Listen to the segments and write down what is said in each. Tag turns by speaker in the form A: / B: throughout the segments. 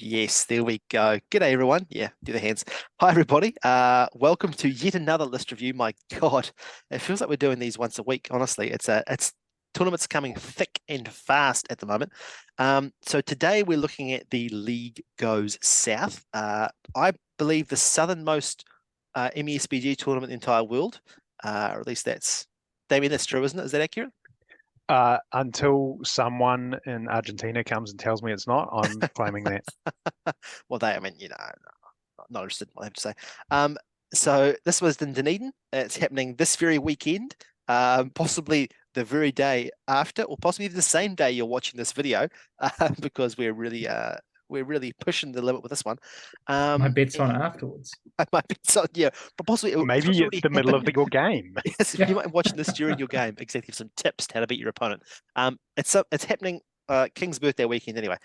A: Yes, there we go. G'day, everyone. Yeah, do the hands. Hi, everybody. Welcome to yet another list review. My God, it feels like we're doing these once a week. Honestly, it's tournaments coming thick and fast at the moment. So today we're looking at the League Goes South. I believe the southernmost MESBG tournament in the entire world, or at least Damien, that's true, isn't it? Is that accurate?
B: Until someone in Argentina comes and tells me it's not, I'm claiming that.
A: Well, I mean, not interested, I have to say. So this was in Dunedin. It's happening this very weekend, possibly the very day after, or possibly the same day you're watching this video, because we're really pushing the limit with this one.
C: My bet's on
A: And
C: it afterwards.
A: I might be so yeah, but possibly this
B: Maybe
A: one's
B: it's
A: already
B: the middle of
A: happened.
B: your game.
A: Yes,
C: Yeah.
A: you might be watching this during your game. Exactly, some tips how to beat your opponent. It's happening King's birthday weekend anyway.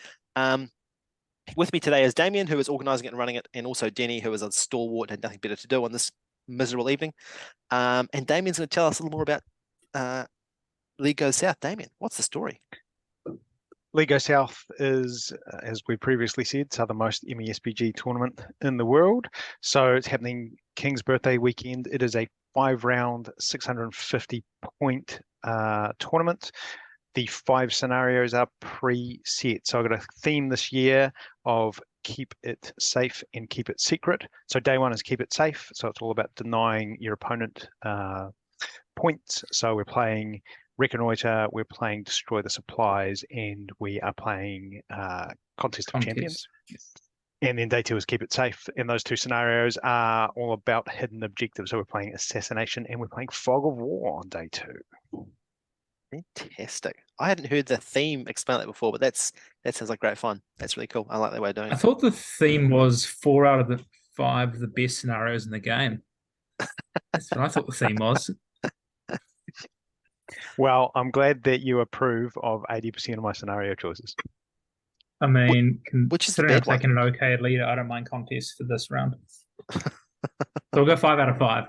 A: With me today is Damien, who is organising it and running it, and also Denny, who is a stalwart and had nothing better to do on this miserable evening. And Damien's going to tell us a little more about League Goes South. Damien, what's the story?
B: Ligo South is, as we previously said, southernmost MESBG tournament in the world. So it's happening King's birthday weekend. It is a 5-round, 650 point tournament. The 5 scenarios are preset. So I've got a theme this year of keep it safe and keep it secret. So day one is keep it safe. So it's all about denying your opponent points. So we're playing Reconnoiter, we're playing Destroy the Supplies, and we are playing Contest of Champions.
C: Yes.
B: And then day two is keep it safe. And those 2 scenarios are all about hidden objectives. So we're playing Assassination and we're playing Fog of War on day 2.
A: Fantastic. I hadn't heard the theme explain that before, but that sounds like great fun. That's really cool. I like the way of doing
C: I
A: it.
C: thought the theme was 4 out of the 5 of the best scenarios in the game. That's what I thought the theme was.
B: Well, I'm glad that you approve of 80% of my scenario choices.
C: I mean,
A: Which is the
C: considering I've
A: bad one?
C: taken an okay leader, I don't mind contests for this round. So we'll go 5 out of 5.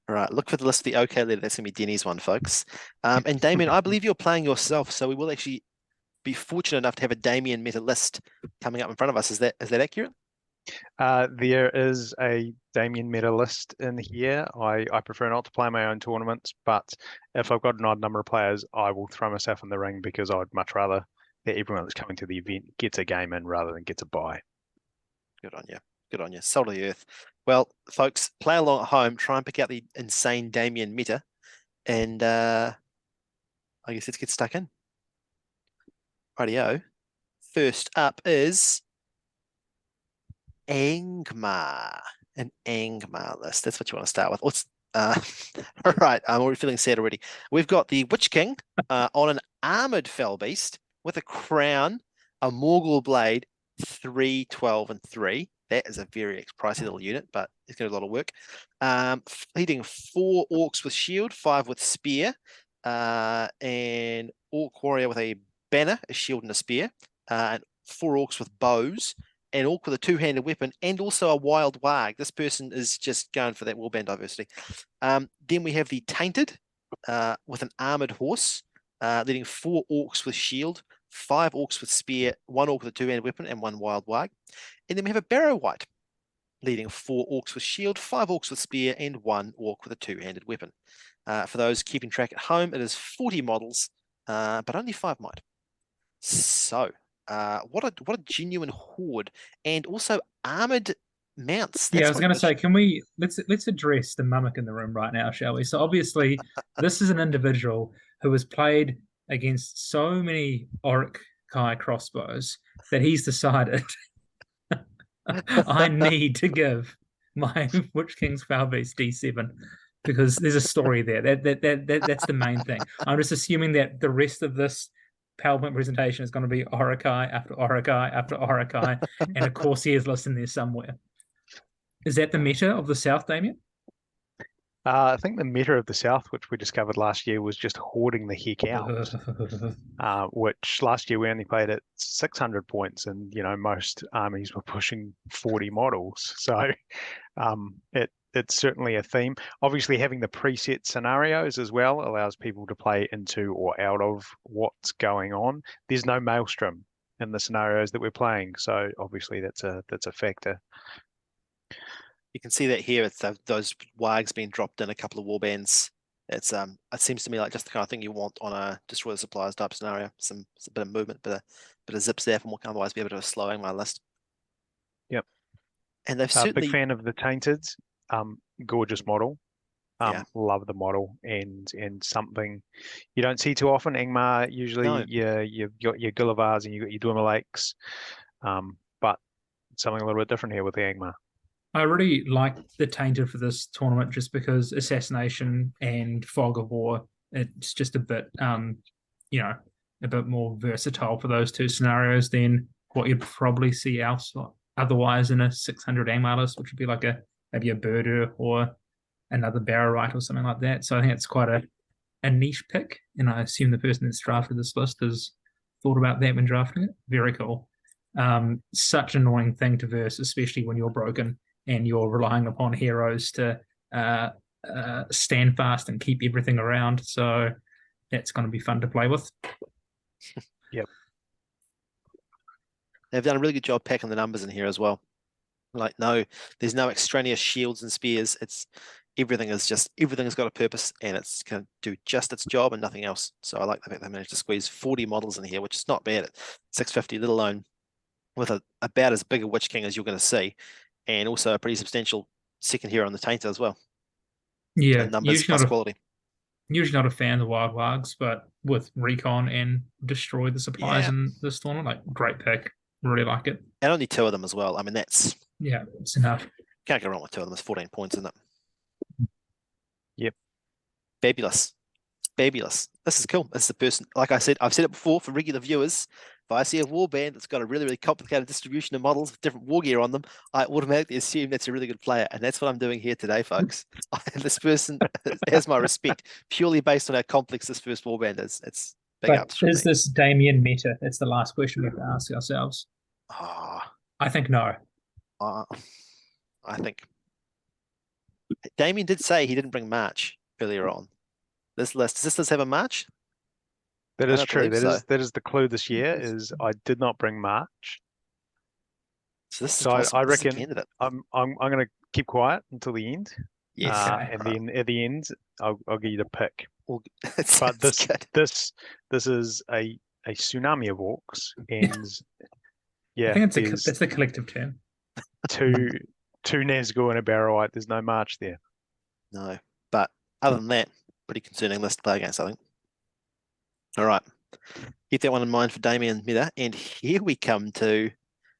A: All right, look for the list of the OK letter. That's going to be Denny's one, folks. And Damien, I believe you're playing yourself, so we will actually be fortunate enough to have a Damien meta list coming up in front of us. Is that accurate?
B: There is a Damien meta list in here. I prefer not to play my own tournaments, but if I've got an odd number of players, I will throw myself in the ring because I'd much rather that everyone that's coming to the event gets a game in rather than gets a buy.
A: Good on you. Good on you. Salt of the earth. Well, folks, play along at home. Try and pick out the insane Damien meta. And I guess let's get stuck in. Rightio. First up is Angmar. An Angmar list. That's what you want to start with. Let's all right. I'm already feeling sad already. We've got the Witch King on an armored fell beast with a crown, a Morgul blade, 3, 12, and 3. That is a very pricey little unit, but it's going to do a lot of work. Leading 4 orcs with shield, 5 with spear, and orc warrior with a banner, a shield, and a spear, and 4 orcs with bows, an orc with a 2-handed weapon, and also a wild wag. This person is just going for that warband diversity. Then we have the Tainted with an armored horse, leading 4 orcs with shield, 5 orcs with spear, 1 orc with a 2-handed weapon, and 1 wild wag. And then we have a Barrow Wight, leading 4 orcs with shield, 5 orcs with spear, and 1 orc with a 2-handed weapon. For those keeping track at home, it is 40 models, but only 5 might. So, what a genuine horde, and also armored mounts.
C: Yeah, I was going to say, can let's address the mummock in the room right now, shall we? So obviously, this is an individual who has played against so many Kai crossbows that he's decided I need to give my Witch King's Foul Beast D7 because there's a story there. That's the main thing. I'm just assuming that the rest of this PowerPoint presentation is going to be Orokai after Orokai after Orokai, and a Corsairs list in there somewhere. Is that the meta of the South, Damien?
B: I think the meta of the South, which we discovered last year, was just hoarding the heck out. Which last year we only played at 600 points, and most armies were pushing 40 models. So it's certainly a theme. Obviously, having the preset scenarios as well allows people to play into or out of what's going on. There's no maelstrom in the scenarios that we're playing. So obviously that's a factor.
A: You can see that here. It's those wags being dropped in a couple of warbands. It's it seems to me like just the kind of thing you want on a destroy the supplies type scenario. Some a bit of movement, bit of zips there from what can otherwise be a bit of a slowing my list.
B: Yep.
A: And they've
B: Big
A: certainly
B: fan of the Tainted. Gorgeous model.
A: Yeah.
B: Love the model and something you don't see too often. Angmar usually
A: No.
B: you've got your Gullivars and you've got your Dwemer Lakes, but something a little bit different here with the Angmar.
C: I really like the Tainted for this tournament just because Assassination and Fog of War, it's just a bit, you know, a bit more versatile for those two scenarios than what you'd probably see else otherwise in a 600 Angmar list, which would be like maybe a Birder or another Barrow-Right or something like that. So I think it's quite a niche pick, and I assume the person that's drafted this list has thought about that when drafting it. Very cool. Such an annoying thing to verse, especially when you're broken and you're relying upon heroes to stand fast and keep everything around. So that's going to be fun to play with.
B: Yep.
A: They've done a really good job packing the numbers in here as well. Like, no, there's no extraneous shields and spears. It's everything's got a purpose and it's going to do just its job and nothing else. So I like the fact they managed to squeeze 40 models in here, which is not bad at 650, let alone with about as big a Witch King as you're going to see, and also a pretty substantial second hero on the Tainter as well.
C: Yeah,
A: So numbers plus quality.
C: Usually not a fan of the Wild Wags, but with Recon and Destroy the Supplies in this tournament, like great pick. Really like it.
A: And only 2 of them as well. I mean, that's
C: it's enough.
A: Can't go wrong with 2 of them. It's 14 points, isn't it?
B: Yep.
A: Fabulous. This is cool. This is the person, like I said, I've said it before for regular viewers. If I see a warband that's got a really, really complicated distribution of models with different war gear on them, I automatically assume that's a really good player. And that's what I'm doing here today, folks. This person has my respect purely based on how complex this first warband is. It's big ups from me.
C: Is this Damien meta? It's the last question we have to ask ourselves. I think no.
A: I think Damien did say he didn't bring March earlier on. This list, does this have a March?
B: That is true. That is the clue this year. Is I did not bring March.
A: So this is
B: I reckon
A: candidate.
B: I'm going to keep quiet until the end.
A: Yes.
B: And then at the end, I'll give you the pick.
A: But
B: this is a tsunami of orcs, and yeah,
C: I think it's the collective term.
B: two Nazgul and a Barrow-Wight. There's no March there.
A: No, but other than that, pretty concerning list to play against, I think. All right, keep that one in mind for Damien Miller. And here we come to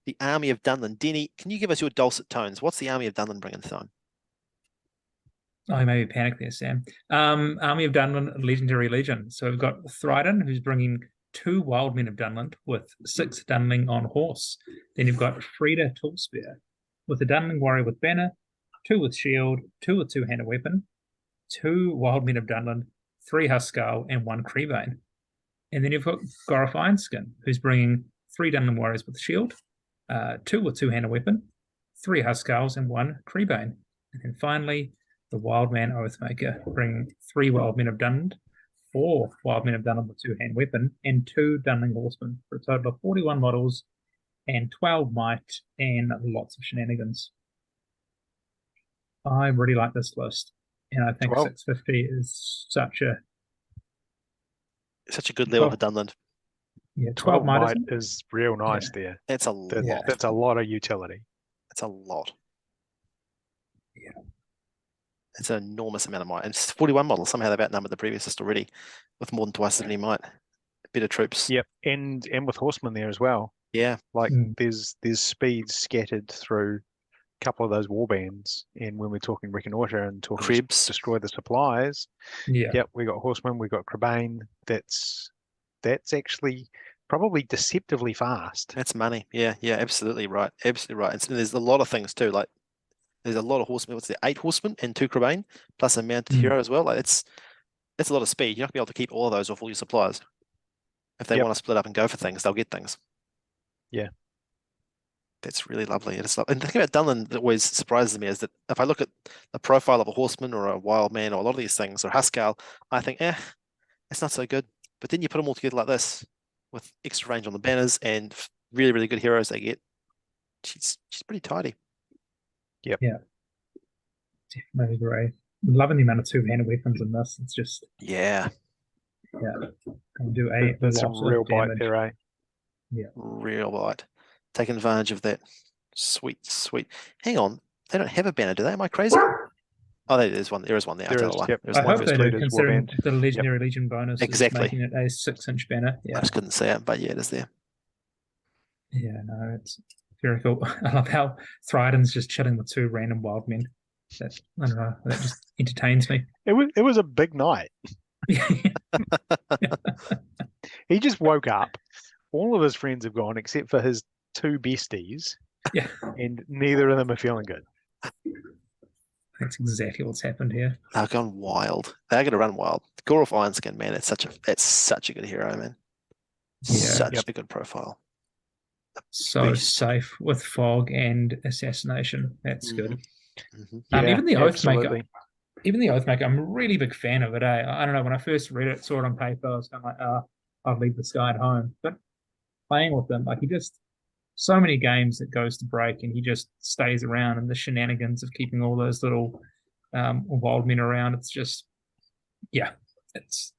A: the Army of Dunlin. Denny, can you give us your dulcet tones? What's the Army of Dunlin bringing this time?
C: Oh, you made me panic there, Sam. Army of Dunlin, Legendary Legion. So we've got Thryden, who's bringing 2 Wild Men of Dunlin with 6 Dunling on horse. Then you've got Frida Toolspear with a Dunling Warrior with banner, 2 with shield, 2 with two-handed weapon, 2 Wild Men of Dunlin, 3 Huskarl, and 1 Creebane. And then you've got Goroth Ironskin, who's bringing 3 Dunling Warriors with shield, 2 with two-handed weapon, 3 Huskarls, and 1 Creebane. And then finally, the Wildman Oathmaker, bringing 3 Wild Men of Dunland, 4 Wild Men of Dunland with two-hand weapon, and 2 Dunling Horsemen, for a total of 41 models and 12 might and lots of shenanigans. I really like this list, and I think 650 is such a
A: good level for Dunland.
C: Yeah,
B: 12 might is real nice there.
A: That's a lot.
B: That's a lot of utility.
A: That's a lot.
C: Yeah.
A: It's an enormous amount of might. And it's 41 models. Somehow they've outnumbered the previous list already with more than twice as many might. Better troops.
B: Yep. And with horsemen there as well.
A: Yeah.
B: Like there's speed scattered through a couple of those war bands. And when we're talking reconnoiter and talking
A: Cribs,
B: destroy the supplies.
C: Yeah.
B: Yep, we got horsemen, we got Creebane. That's actually probably deceptively fast.
A: That's money. Yeah, absolutely right. Absolutely right. And there's a lot of things too. Like there's a lot of horsemen. What's there? 8 horsemen and 2 Creebane plus a mounted hero as well. Like it's a lot of speed. You're not gonna be able to keep all of those off all your suppliers. If they want to split up and go for things, they'll get things.
B: Yeah.
A: That's really lovely. And the thing about Dunlin that always surprises me is that if I look at the profile of a horseman or a wild man or a lot of these things or Huskarl, I think, it's not so good. But then you put them all together like this with extra range on the banners and really, really good heroes they get, she's pretty tidy.
C: Definitely agree. Loving the amount of two-handed weapons in this. It's just
A: Yeah,
C: can do a
B: There's some
C: lot
B: real
C: of
B: bite
C: damage.
B: there, eh?
A: real bite. Taking advantage of that. Sweet, sweet. Hang on, they don't have a banner, do they? Am I crazy? Oh, there is one. There is one there. I
B: There
A: tell
B: is,
A: you what.
B: yep.
A: There's
C: I
A: one.
C: hope they
B: Leaders,
C: do, considering
B: warband.
C: the Legendary Legion bonus
A: Exactly.
C: is making it a 6-inch banner.
A: I
C: Yeah,
A: just couldn't see it, but yeah, it is there.
C: yeah, no, it's very cool. I love how Thryden's just chilling with 2 random wild men. That, I don't know, that just entertains me.
B: It was a big night. He just woke up. All of his friends have gone except for his 2 besties,
C: Yeah,
B: and neither of them are feeling good.
C: that's exactly what's happened here.
A: They're gone wild. They're going to run wild. Goroth Ironskin, man, it's such a good hero, man.
C: Yeah.
A: Such a good profile.
C: So
A: Beast.
C: safe with fog and assassination. That's good.
A: Mhm.
B: Yeah,
C: Even the
B: absolutely.
C: Oathmaker, I'm a really big fan of it. I don't know, when I first read it, saw it on paper, I was kind of like, I'll leave this guy at home. But playing with him, like he just so many games that goes to break and he just stays around, and the shenanigans of keeping all those little wild men around, it's just it's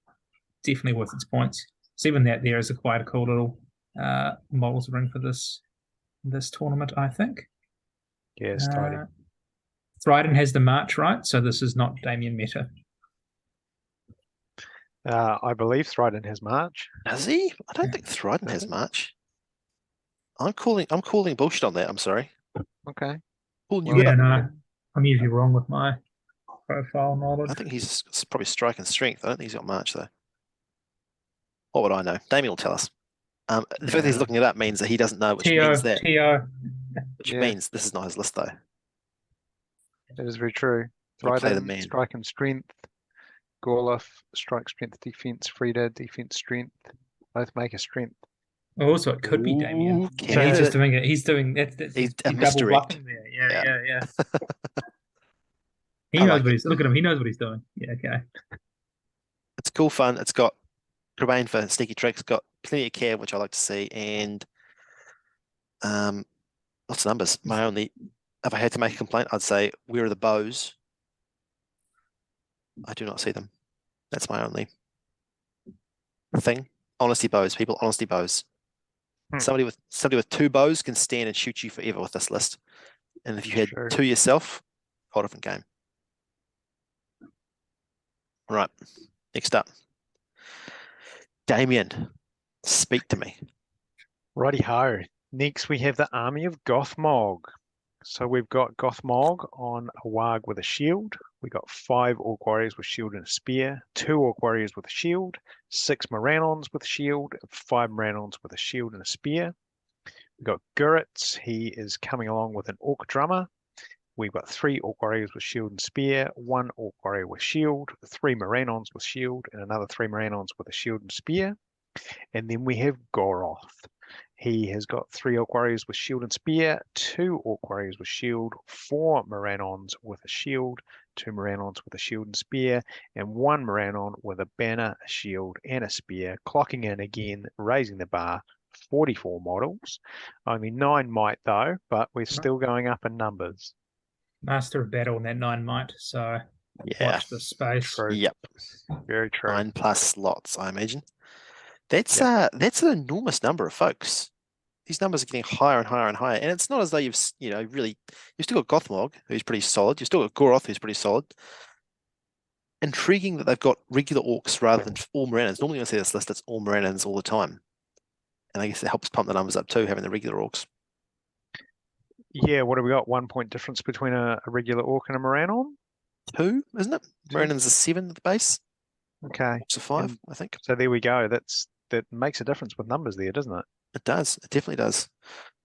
C: definitely worth its points. So even that there is quite a cool little model to bring for this tournament, I think.
B: Yeah, it's tidy.
C: Thryden has the march, right? So this is not Damien meta.
B: I believe Thryden has March.
A: Does he? I don't think Thryden has much. I'm calling bullshit on that. I'm sorry.
B: Okay.
A: Calling
B: Well,
A: you
C: Yeah,
A: out.
C: no, I'm usually wrong with my profile knowledge.
A: I think he's probably strike and strength. I don't think he's got March though. What would I know? Damien will tell us. The fact that he's
B: Yeah.
A: looking it up means that he doesn't know, which means
B: Yeah.
A: this is not his list though.
B: That is very true.
A: You play the
B: Thryden,
A: man.
B: strike and strength. Gorloff, strike, strength, defense. Frida, defense, strength. Both make a strength.
C: Also, it could be Damien.
A: Ooh,
C: And he's just
A: candidate.
C: doing it. He's doing that's
A: He's a
C: double
A: misdirect.
C: bluffing there. Yeah,
A: Yeah.
C: yeah. He
A: I
C: knows
A: like
C: what
A: it.
C: he's look at him. He knows what he's doing. Yeah, okay.
A: It's cool fun. It's got Crebain for sneaky tricks, got plenty of care, which I like to see, and lots of numbers. My only, if I had to make a complaint, I'd say, where are the bows? I do not see them. That's my only thing. Honesty bows, people. Honesty bows.
B: Hmm.
A: Somebody with 2 bows can stand and shoot you forever with this list. And if you had
B: Sure.
A: 2 yourself, whole different game. Right. Next up, Damien, speak to me.
B: Righty ho. Next, we have the army of Gothmog. So we've got Gothmog on a Warg with a shield. We got 5 Orc Warriors with shield and a spear, 2 Orc Warriors with a shield, 6 Moranons with a shield, 5 Moranons with a shield and a spear. We've got Guritz. He is coming along with an Orc Drummer. We've got 3 Orc Warriors with shield and spear, 1 Orc Warrior with shield, 3 Moranons with shield, and another 3 Moranons with a shield and spear. And then we have Goroth. He has got 3 Orc Warriors with shield and spear, 2 Orc Warriors with shield, 4 Moranons with a shield, 2 Moranons with a shield and spear, and 1 Moranon with a banner, a shield, and a spear, clocking in again, raising the bar, 44 models. Only 9 might though, but we're still going up in numbers.
C: Master of battle in that 9 might. So
A: Yeah.
C: watch the space.
B: True.
A: Yep.
B: Very true.
A: 9+ slots, I imagine. That's an enormous number of folks. These numbers are getting higher and higher and higher, and it's not as though you've you've still got Gothmog, who's pretty solid. You've still got Goroth, who's pretty solid. Intriguing that they've got regular orcs rather than all Moranons. Normally, when I see this list, it's all Moranons all the time, and I guess it helps pump the numbers up too, having the regular orcs.
B: Yeah, what have we got? 1 point difference between a regular orc and a Moranon?
A: 2, isn't it? Moranons are 7 at the base.
B: Okay.
A: Orcs are 5,
B: And
A: I think.
B: so there we go. That makes a difference with numbers there, doesn't it?
A: It does. It definitely does.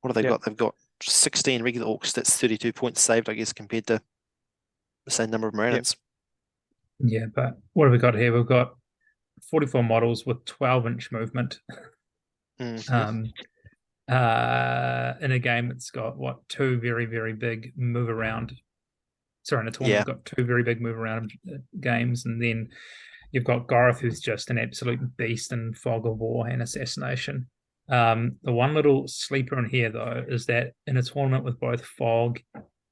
A: What have they
B: Yep.
A: got? They've got 16 regular orcs. That's 32 points saved, I guess, compared to the same number of Moranons.
C: Yeah, but what have we got here? We've got 44 models with 12-inch movement.
A: Mhm.
C: In a game that's got 2 very, very big move around. Sorry, in a tournament, got 2 very big move around games, and then you've got Goroth, who's just an absolute beast in Fog of War and Assassination. The one little sleeper in here, though, is that in a tournament with both Fog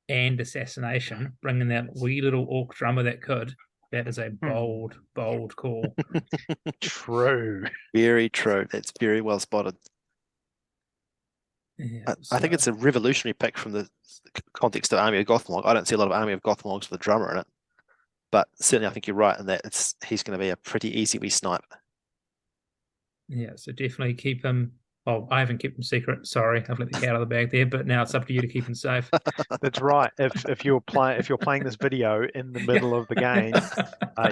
C: and Assassination, bringing that wee little orc drummer that is a bold call.
B: True.
A: Very true. That's very well spotted.
C: Yeah,
A: I think it's a revolutionary pick from the context of Army of Gothmog. I don't see a lot of Army of Gothmogs with a drummer in it, but certainly I think you're right in that he's going to be a pretty easy wee snipe.
C: Yeah, so definitely keep him. Well, I haven't kept him secret. Sorry, I've let the cat out of the bag there. But now it's up to you to keep him safe.
B: That's right. If you're playing this video in the middle of the game,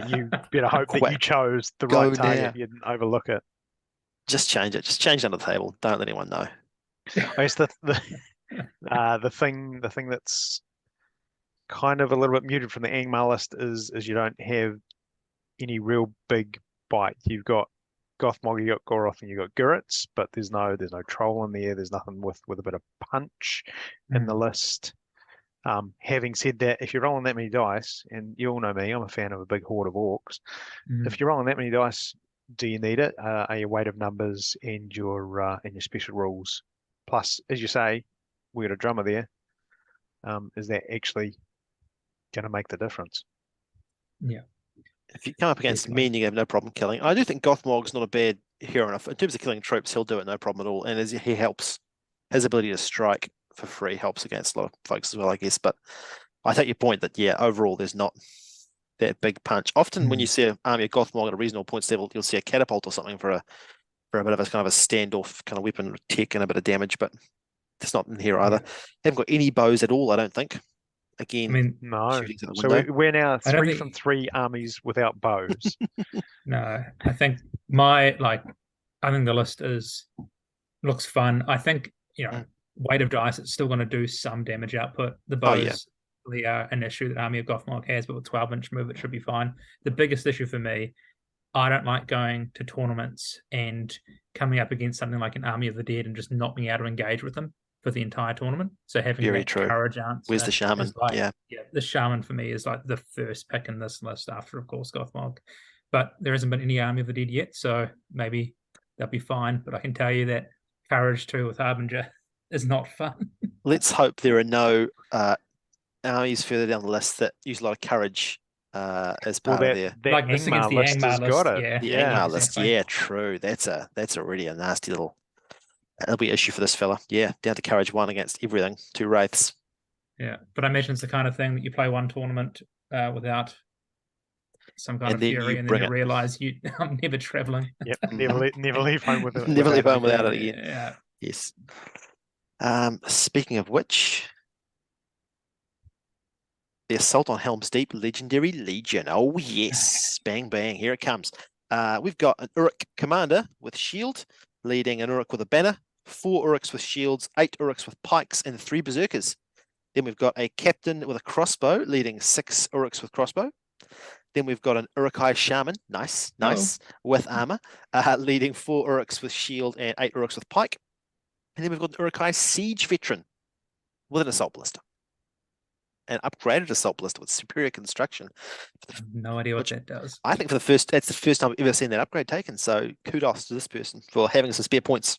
B: you better hope that you chose the
A: Go
B: right target.
A: now.
B: You didn't overlook it.
A: Just change it. Just change it under the table. Don't let anyone know.
B: I guess the thing that's kind of a little bit muted from the Angmar list is you don't have any real big bite. You've got Gothmog, you got Goroth, and you got Gurits, but there's no troll in there. There's nothing with a bit of punch in the list. Having said that, if you're rolling that many dice, and you all know me, I'm a fan of a big horde of orcs. If you're rolling that many dice, do you need it? Are your weight of numbers and your special rules? Plus, as you say, we got a drummer there. Is that actually going to make the difference?
C: Yeah.
A: If you come up against me and you have no problem killing, I do think Gothmog's not a bad hero enough. In terms of killing troops, he'll do it no problem at all. And as he helps, his ability to strike for free helps against a lot of folks as well, I guess. But I take your point that, yeah, overall, there's not that big punch. Often when you see an army of Gothmog at a reasonable points level, you'll see a catapult or something for a bit of a kind of a standoff kind of weapon tech and a bit of damage, but it's not in here either. Haven't got any bows at all, I don't think. Again,
C: I mean,
B: no.
A: shooting to the
B: So
A: window.
B: we're now 3 from 3 armies without bows.
C: No, I think I think the list looks fun. I think, weight of dice, it's still going to do some damage output. The bows really are an issue that Army of Gothmog has, but with 12-inch move, it should be fine. The biggest issue for me, I don't like going to tournaments and coming up against something like an Army of the Dead and just not being able to engage with them for the entire tournament. So having
A: Very
C: that
A: true.
C: courage answer.
A: Where's the shaman?
C: The shaman for me is like the first pick in this list after, of course, Gothmog. But there hasn't been any Army of the Dead yet, so maybe they'll be fine. But I can tell you that courage 2 with Harbinger is not fun.
A: Let's hope there are no armies further down the list that use a lot of courage as part of their
C: like this against the Angmar list.
A: got
C: it.
A: Yeah, the Angmar list. Yeah, true. That's already a nasty little. That'll be an issue for this fella. Yeah, down to courage 1 against everything. 2 wraiths.
C: Yeah, but I imagine it's the kind of thing that you play one tournament without some kind of fury, and then you realize I'm never traveling.
B: Yep, never leave home with it.
A: Never leave home without it again.
C: Yeah.
A: Yes. Speaking of which, the Assault on Helm's Deep Legendary Legion. Oh yes, bang bang, here it comes. We've got an Uruk commander with shield, leading an Uruk with a banner, 4 Uruks with shields, 8 Uruks with pikes, and 3 berserkers. Then we've got a captain with a crossbow, leading 6 Uruks with crossbow. Then we've got an Urukai shaman, nice, with armor, leading 4 Uruks with shield and 8 Uruks with pike. And then we've got an Urukai siege veteran with an assault ballista. An upgraded assault ballista with superior construction.
C: I have no idea what that does.
A: I think that's the first time I've ever seen that upgrade taken. So kudos to this person for having some spare points.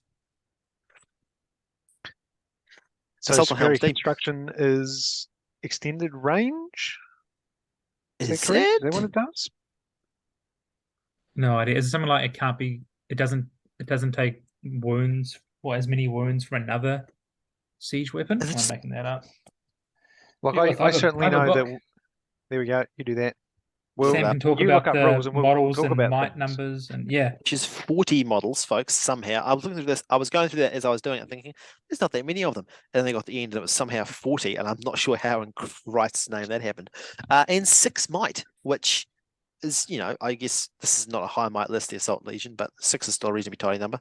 B: So superior construction is extended range? Is that correct? Is that what it does?
C: No idea. Is it something like it doesn't take wounds or as many wounds for another siege weapon? I'm making that up.
B: Like I certainly know that. There we go. You do that.
C: Sam can talk about the models and might numbers and
A: which is 40 models, folks. Somehow I was looking through this. I was going through that as I was doing it, thinking there's not that many of them, and then they got to the end and it was somehow 40, and I'm not sure how in Christ's name that happened. And 6 might, which is, I guess this is not a high might list, the Assault Legion, but 6 is still a reasonably tidy number.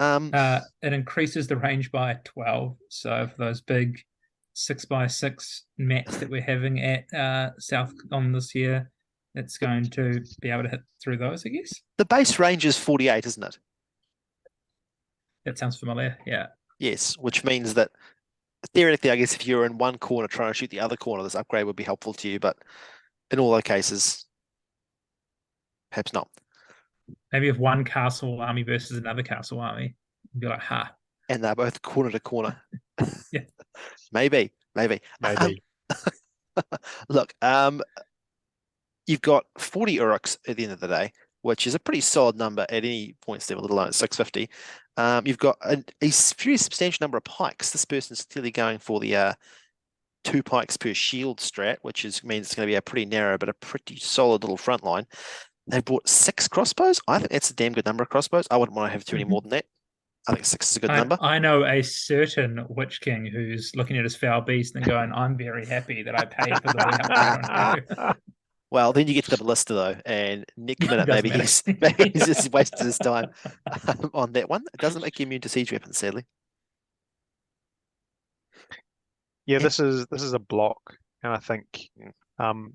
C: It increases the range by 12. So for those big 6x6 mats that we're having at Southcon this year, it's going to be able to hit through those, I guess.
A: The base range is 48, isn't it?
C: That sounds familiar, yeah.
A: Yes, which means that theoretically, I guess if you're in one corner trying to shoot the other corner, this upgrade would be helpful to you, but in all other cases, perhaps not.
C: Maybe if one castle army versus another castle army, You'd be like, ha.
A: And they're both corner to corner.
C: Yeah.
A: Maybe.
B: Maybe.
A: Look, you've got 40 Uruks at the end of the day, which is a pretty solid number at any points level, let alone at 650. You've got a very substantial number of pikes. This person's clearly going for the 2 pikes per shield strat, which means it's going to be a pretty narrow but a pretty solid little front line. They bought 6 crossbows. I think that's a damn good number of crossbows. I wouldn't want to have too many more than that. I think 6 is a good number.
C: I know a certain Witch King who's looking at his foul beast and going, I'm very happy that I paid for the way.
A: Well, then you get to the ballista though, and Nick Minute
C: Doesn't
A: maybe he's just wasted his time on that one. It doesn't make you immune to siege weapons, sadly.
B: Yeah, this is a block, and I think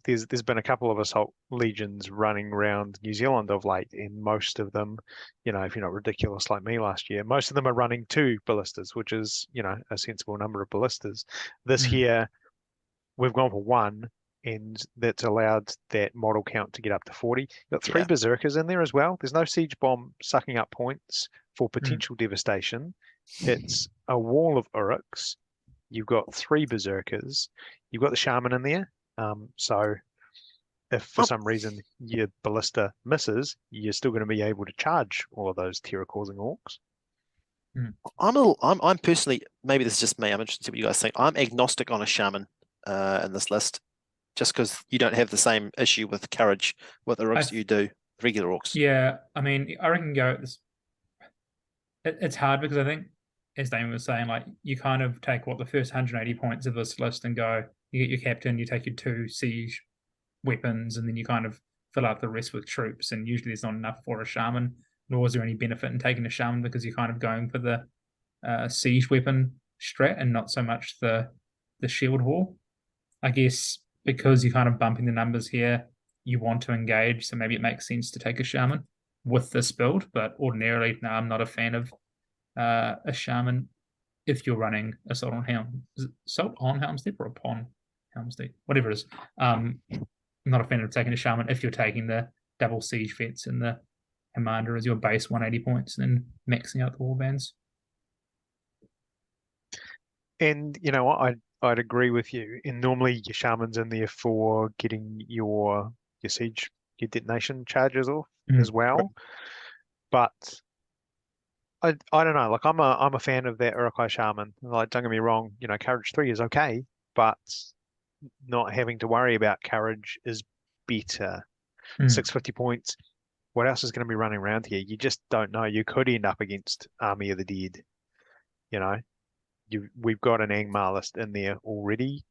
B: there's been a couple of assault legions running around New Zealand of late, and most of them, if you're not ridiculous like me last year, most of them are running 2 ballistas, which is a sensible number of ballistas. This here, we've gone for 1, and that's allowed that model count to get up to 40. You've got 3 berserkers in there as well. There's no siege bomb sucking up points for potential devastation. It's a wall of Uruks. You've got 3 berserkers. You've got the shaman in there. So if for some reason your ballista misses, you're still going to be able to charge all of those terror-causing orcs.
A: I'm personally, maybe this is just me, I'm interested to see what you guys think. I'm agnostic on a shaman in this list, just because you don't have the same issue with courage with the orcs you do regular orcs.
C: Yeah, I mean, I reckon it's hard because I think, as Damon was saying, like you kind of take the first 180 points of this list and go, you get your captain, you take your 2 siege weapons, and then you kind of fill out the rest with troops. And usually there's not enough for a shaman, nor is there any benefit in taking a shaman because you're kind of going for the siege weapon strat and not so much the shield wall. I guess because you're kind of bumping the numbers here, you want to engage, so maybe it makes sense to take a shaman with this build. But ordinarily, no, I'm not a fan of a shaman if you're running assault on Helm's Deep or upon Helm's Deep, whatever it is. I'm not a fan of taking a shaman if you're taking the double siege vets and the commander as your base 180 points and then maxing out the warbands.
B: And I'd agree with you. And normally your shaman's in there for getting your siege, your detonation charges off as well. But I don't know. Like I'm a fan of that Urukai shaman. Like, don't get me wrong. Courage 3 is okay, but not having to worry about courage is better. 650 points. What else is going to be running around here? You just don't know. You could end up against Army of the Dead. We've got an Angmar list in there already.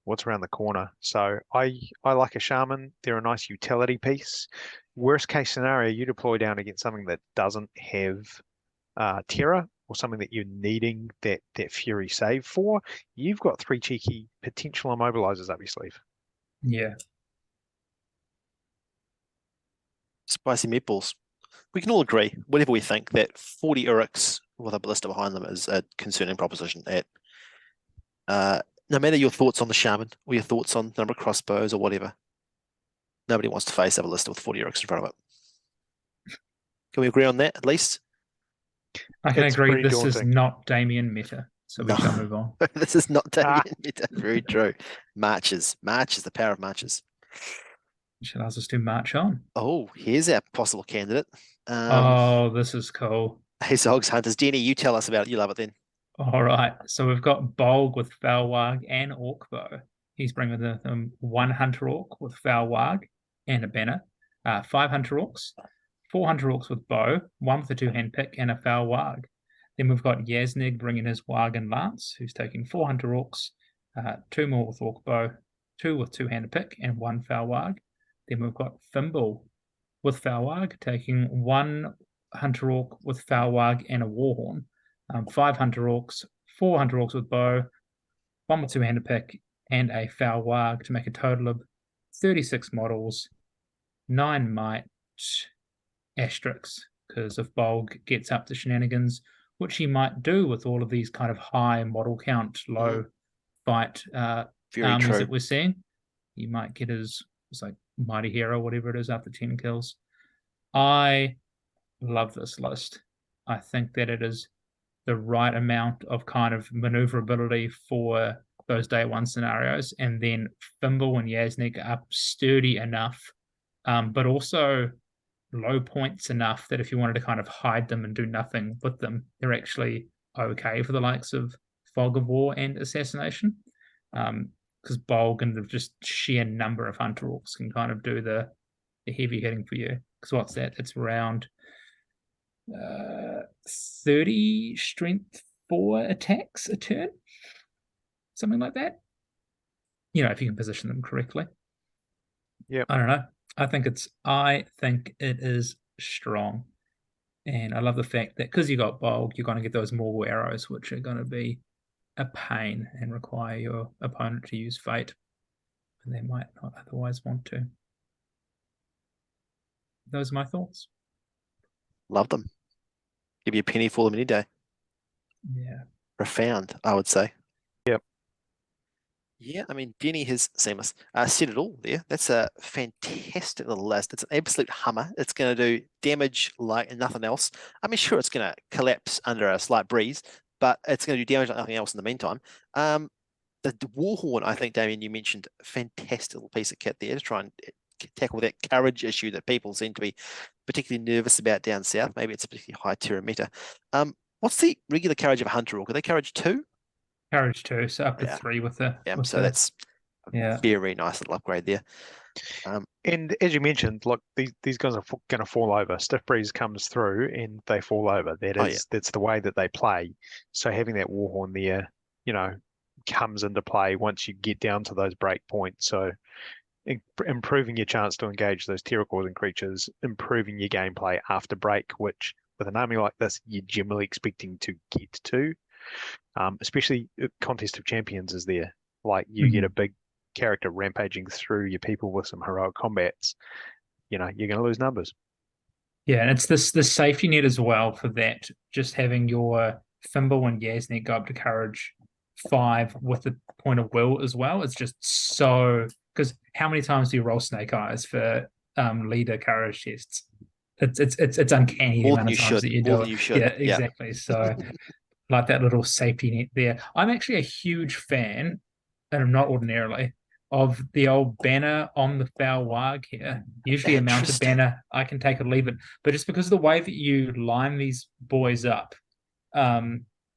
B: What's around the corner? So I like a shaman. They're a nice utility piece. Worst case scenario, you deploy down against something that doesn't have terror or something that you're needing that fury save for. You've got 3 cheeky potential immobilizers up your sleeve.
C: Yeah.
A: Spicy meatballs. We can all agree, whatever we think, that 40 Uruks with a ballista behind them is a concerning proposition. No matter your thoughts on the shaman or your thoughts on the number of crossbows or whatever, nobody wants to face a ballista with 40 Uruks in front of it. Can we agree on that at least?
C: I can agree this
B: daunting.
C: Is not Damien meta, so we shall move on.
A: This is not Damien meta. Very true. Marches, the power of marches.
C: Which allows us to march on.
A: Oh, here's our possible candidate.
C: This is cool.
A: Hey, Zogs Hunters. Denny, you tell us about it. You love it then.
C: All right. So we've got Bolg with Foulwarg and Orcbow. He's bringing with him 1 Hunter Orc with Foulwarg and a banner, 5 Hunter Orcs, 4 Hunter Orcs with bow, 1 with a 2-hand pick and a Foulwarg. Then we've got Yasnig bringing his Warg and Lance, who's taking 4 Hunter Orcs, 2 more with Orcbow, 2 with 2-handed pick and 1 Foulwarg. Then we've got Thimble with Foulwarg, taking 1 Hunter Orc with Foulwarg and a Warhorn, 5 Hunter Orcs, 4 Hunter Orcs with bow, 1 with 2-handed pick, and a Foulwarg to make a total of 36 models, 9 might, asterisks, because if Bolg gets up to shenanigans, which he might do with all of these kind of high model count, low fight armies that we're seeing, he might get his Mighty Hero, whatever it is, after 10 kills. I love this list. I think that it is the right amount of kind of maneuverability for those day one scenarios, and then Fimble and Yasnik are sturdy enough, but also low points enough that if you wanted to kind of hide them and do nothing with them, they're actually okay for the likes of Fog of War and Assassination. Because Bulk and the just sheer number of Hunter Orcs can kind of do the heavy hitting for you. Because what's that? It's around 30 strength 4 attacks a turn, something like that. You know, if you can position them correctly.
B: Yeah,
C: I don't know. I think it is strong. And I love the fact that because you got Bulk, you're going to get those mortal arrows, which are going to be a pain and require your opponent to use fate. And they might not otherwise want to. Those are my thoughts.
A: Love them. Give you a penny for them any day.
C: Yeah.
A: Profound, I would say.
B: Yep.
A: Yeah, I mean, Denny has seamless. Said it all there. That's a fantastic little list. It's an absolute hummer. It's going to do damage like nothing else. I mean, sure, it's going to collapse under a slight breeze, but it's going to do damage like nothing else in the meantime. The Warhorn, I think, Damien, you mentioned, fantastic little piece of kit there to try and tackle that courage issue that people seem to be particularly nervous about down south. Maybe it's a particularly high terror meta. What's the regular courage of a Hunter Orc? Are they courage 2?
C: Courage 2, so up to 3 with the.
A: Yeah,
C: with
A: so
C: the,
A: that's a very nice little upgrade there.
B: and as you mentioned, look, these guys are going to fall over. Stiff Breeze comes through and they fall over. That's the way that they play. So having that Warhorn there, you know, comes into play once you get down to those break points. So improving your chance to engage those terror-causing creatures, improving your gameplay after break, which with an army like this, you're generally expecting to get to. Especially Contest of Champions is there. Like you get a big character rampaging through your people with some heroic combats. You know, you're going to lose numbers.
C: Yeah, and it's this safety net as well for that. Just having your Fimble and Yasnik go up to courage 5 with the point of will as well. It's just so, because how many times do you roll Snake Eyes for leader courage tests? It's uncanny the amount of times that you do it. Yeah, exactly. So like that little safety net there. I'm actually a huge fan, and I'm not ordinarily, of the old banner on the foul wag here. Usually a mounted banner, I can take or leave it. But just because of the way that you line these boys up,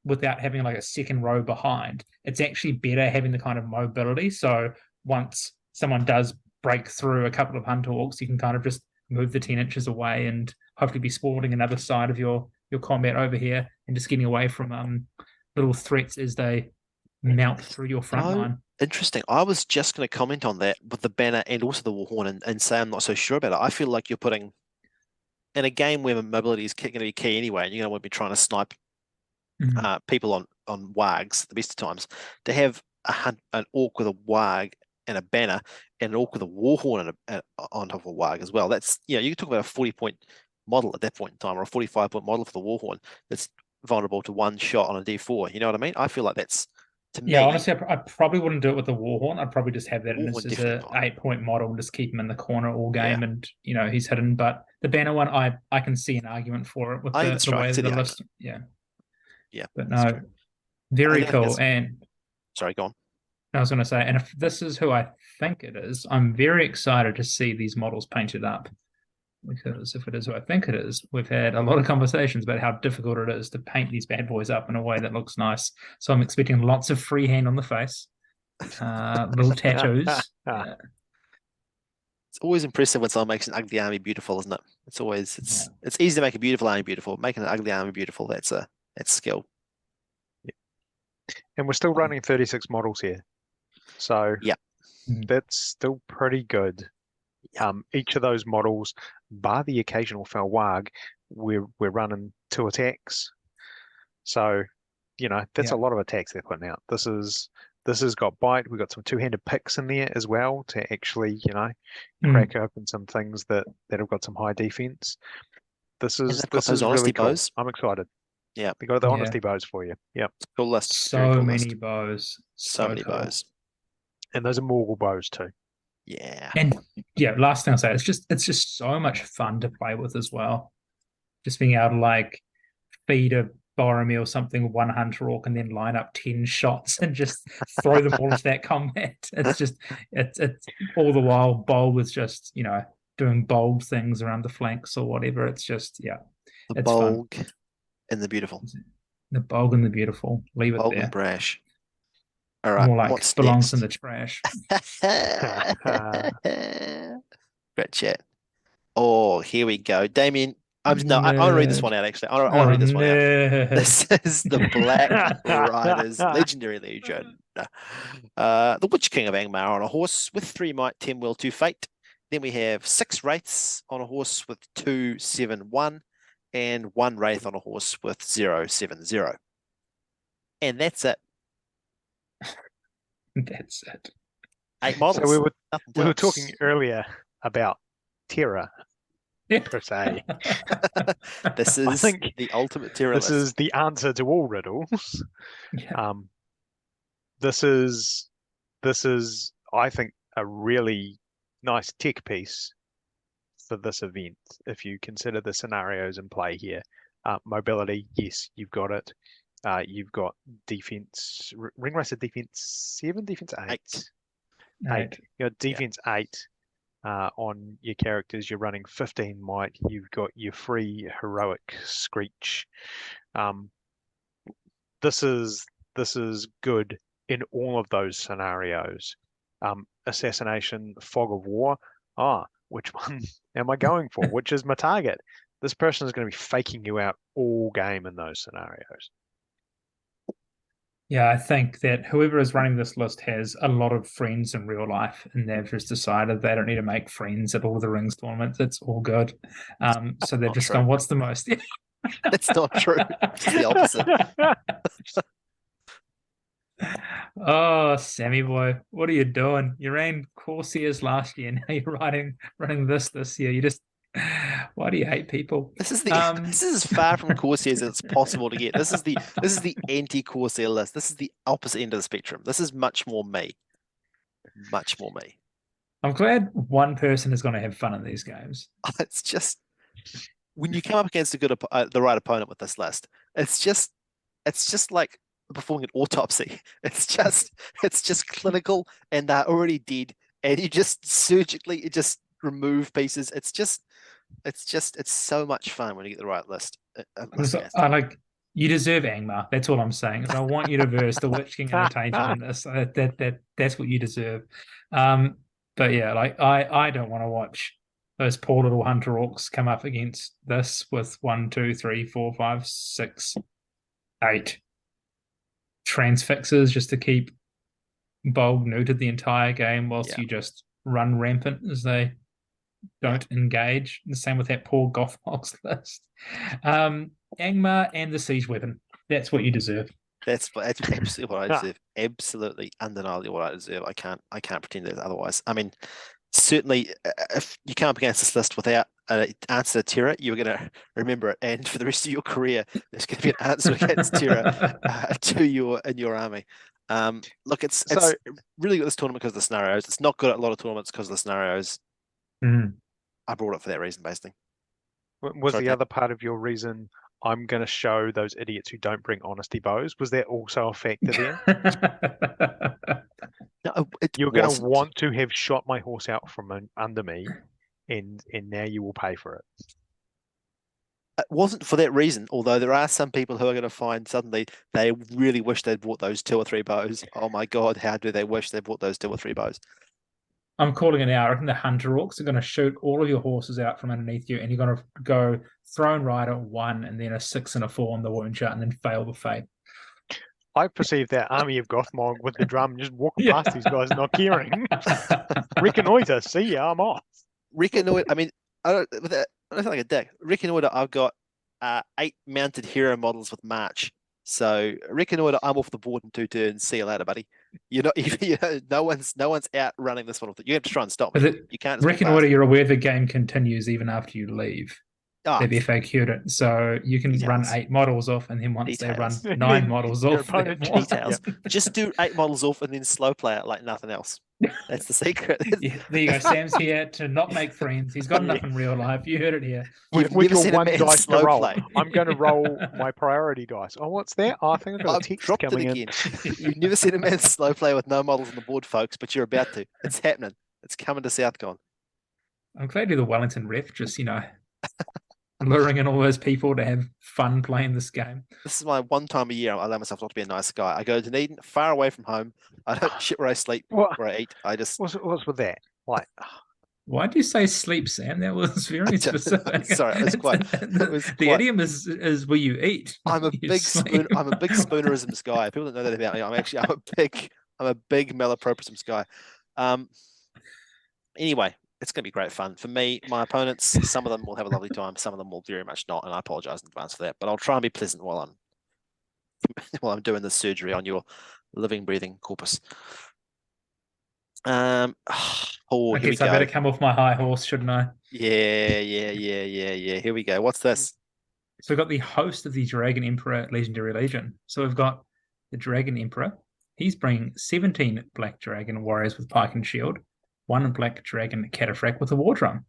C: without having like a second row behind, it's actually better having the kind of mobility. So once someone does break through a couple of Hunter Orcs, you can kind of just move the 10 inches away and hopefully be spawning another side of your combat over here and just getting away from little threats as they mount through your front line.
A: Interesting. I was just going to comment on that with the banner and also the Warhorn and say I'm not so sure about it. I feel like you're putting, in a game where mobility is going to be key anyway, and you're going to want to be trying to snipe people on wags the best of times, to have an orc with a wag and a banner and an orc with a Warhorn on top of a wag as well. That's, you can talk about a 40-point model at that point in time, or a 45-point model for the Warhorn that's vulnerable to one shot on a D4. You know what I mean? I feel like that's, to me.
C: Yeah, honestly, I probably wouldn't do it with the Warhorn. I'd probably just have that as an 8-point model and just keep him in the corner all game, and he's hidden. But the banner one, I can see an argument for it with the way the list. Yeah. But no, very cool. And
A: sorry, go on.
C: I was going to say, and if this is who I think it is, I'm very excited to see these models painted up. Because if it is who I think it is, we've had a lot of conversations about how difficult it is to paint these bad boys up in a way that looks nice. So I'm expecting lots of freehand on the face, little tattoos.
A: It's always impressive when someone makes an ugly army beautiful, isn't it? It's easy to make a beautiful army beautiful. Making an ugly army beautiful, that's skill.
B: And we're still running 36 models here, so that's still pretty good. Each of those models, bar the occasional Felwag, we're running 2 attacks. So, that's a lot of attacks they're putting out. This has got bite. We've got some 2-handed picks in there as well to actually, crack open some things that have got some high defense. This is really cool.
A: Bows.
B: I'm excited.
A: Yeah,
B: they got the honesty bows for you. Yeah,
A: cool list.
C: So
A: cool
C: many
A: list.
C: bows.
A: So many
C: cool.
A: bows.
B: And those are Morgul bows too.
A: Yeah.
C: And last thing I'll say, it's just so much fun to play with as well. Just being able to feed a Boromir or something, one hunter orc, and then line up 10 shots and just throw them all into that combat. It's all the while bold with just, doing bold things around the flanks or whatever. It's just,
A: The
C: it's fun.
A: bold and the beautiful.
C: The bold and the beautiful. Leave it
A: Bold
C: there.
A: and brash. All right.
C: More like
A: What's
C: belongs
A: next?
C: in the trash.
A: Great chat. Oh, here we go. Damien, I want to read this
C: Nerd.
A: one out, actually. I want
C: Oh,
A: to read this one out.
C: nerd.
A: This is the Black Riders Legendary Legion. The Witch King of Angmar on a horse with 3 might, 10 will, 2 fate. Then we have 6 wraiths on a horse with 2, 7, 1, and 1 wraith on a horse with 0, 7, 0. And that's it.
C: That's it.
A: 8 models.
B: So
A: Nothing
B: we were
A: else.
B: talking earlier about terror per se.
A: This
B: I
A: is
B: think
A: the ultimate terror
B: This
A: list.
B: is the answer to all riddles.
C: Yeah.
B: This is I think a really nice tech piece for this event. If you consider the scenarios in play here, mobility, yes, you've got it. You've got defense, ring racer defense 7, defense 8.
C: Right.
B: You got defense 8 on your characters. You're running 15 might. You've got your free heroic screech. This is good in all of those scenarios. Assassination, fog of war. Which one am I going for? Which is my target? This person is going to be faking you out all game in those scenarios.
C: Yeah, I think that whoever is running this list has a lot of friends in real life, and they've just decided they don't need to make friends at all the rings tournaments. It's all good. So they've
A: Not
C: just
A: true.
C: gone, what's the most?
A: That's not true. It's the opposite.
C: Oh, Sammy boy, what are you doing? You ran Corsairs last year. Now you're running this year. You just, why do you hate people?
A: This is this is as far from Corsairs as it's possible to get. This is the anti-Corsair list. This is the opposite end of the spectrum. This is much more me. Much more me.
C: I'm glad one person is going to have fun in these games.
A: It's just when you come up against the right opponent with this list, it's just like performing an autopsy. It's just clinical, and they're already dead, and you just surgically remove pieces. It's so much fun when you get the right list.
C: You deserve Angmar. That's all I'm saying. I want you to verse the Witch King Entertainment in this. That's what you deserve. But yeah, I don't want to watch those poor little hunter orcs come up against this with 1, 2, 3, 4, 5, 6, 8 transfixes just to keep Bolg neutered the entire game whilst you just run rampant as they don't engage. The same with that poor Gothmogs list. Angmar and the siege weapon. That's what you deserve.
A: That's absolutely what I deserve. Absolutely, undeniably what I deserve. I can't pretend that otherwise. I mean, certainly, if you come up against this list without an answer to terror, you're going to remember it, and for the rest of your career, there's going to be an answer against terror in your army. Look, it's really good this tournament because of the scenarios. It's not good at a lot of tournaments because of the scenarios. I brought it for that reason, basically.
B: Was the other part of your reason, I'm going to show those idiots who don't bring honesty bows? Was that also a factor there?
A: No,
B: you're going to want to have shot my horse out from under me, and now you will pay for it.
A: It wasn't for that reason, although there are some people who are going to find suddenly they really wish they'd bought those 2 or 3 bows. Oh my God, how do they wish they bought those 2 or 3 bows?
C: I'm calling it now. I reckon the hunter orcs are going to shoot all of your horses out from underneath you, and you're going to go throne rider 1 and then a 6 and a 4 on the wound chart and then fail the fate.
B: I perceive that army of Gothmog with the drum just walking past these guys not caring. Reconnoiter, see ya, I'm off.
A: Reconnoiter, I mean, I don't sound like a dick. Reconnoiter, I've got 8 mounted hero models with March. So Reconnoiter, I'm off the board in 2 turns. See you later, buddy. No one's out running this one. You have to try and stop me. You can't.
C: Reconnoiter, you're aware the game continues even after you leave. They've FAQ'd it, so you can run 8 models off, and then once they run 9 models off,
A: details. Just do 8 models off, and then slow play it like nothing else. That's the secret.
C: Yeah, there you go. Sam's here to not make friends. He's got enough in real life. You heard it here.
A: You've
B: With
A: never
B: your
A: seen a
B: one
A: man
B: dice to
A: slow
B: roll,
A: play.
B: I'm going to roll my priority dice. Oh, what's that? Oh, I think I've got a
A: I've
B: text
A: dropped it
B: coming in.
A: again. You've never seen a man slow play with no models on the board, folks, but you're about to. It's happening. It's coming to Southcon.
C: I'm glad you're the Wellington ref, just, luring in all those people to have fun playing this game.
A: This is my one time a year I allow myself not to be a nice guy. I go to Dunedin, far away from home. I don't shit where I sleep,
B: What?
A: where I eat. I just
B: What's with that? Like,
C: Why do you say sleep, Sam? That was very specific.
A: Sorry, it was quite. It was
C: The
A: quite.
C: idiom is where you eat.
A: I'm a
C: You
A: big spoon.
C: sleep.
A: I'm a big spoonerisms guy. People don't know that about me. I'm a big malapropisms guy. Anyway, it's going to be great fun for me. My opponents, some of them will have a lovely time, some of them will very much not, and I apologize in advance for that. But I'll try and be pleasant while I'm doing this surgery on your living, breathing corpus. Oh,
C: I
A: here we
C: guess I
A: go.
C: better come off my high horse, shouldn't I?
A: Yeah. Here we go. What's this?
C: So we've got the host of the Dragon Emperor Legendary Legion. So we've got the Dragon Emperor. He's bringing 17 Black Dragon Warriors with Pike and Shield, 1 Black Dragon Cataphract with a War Drum.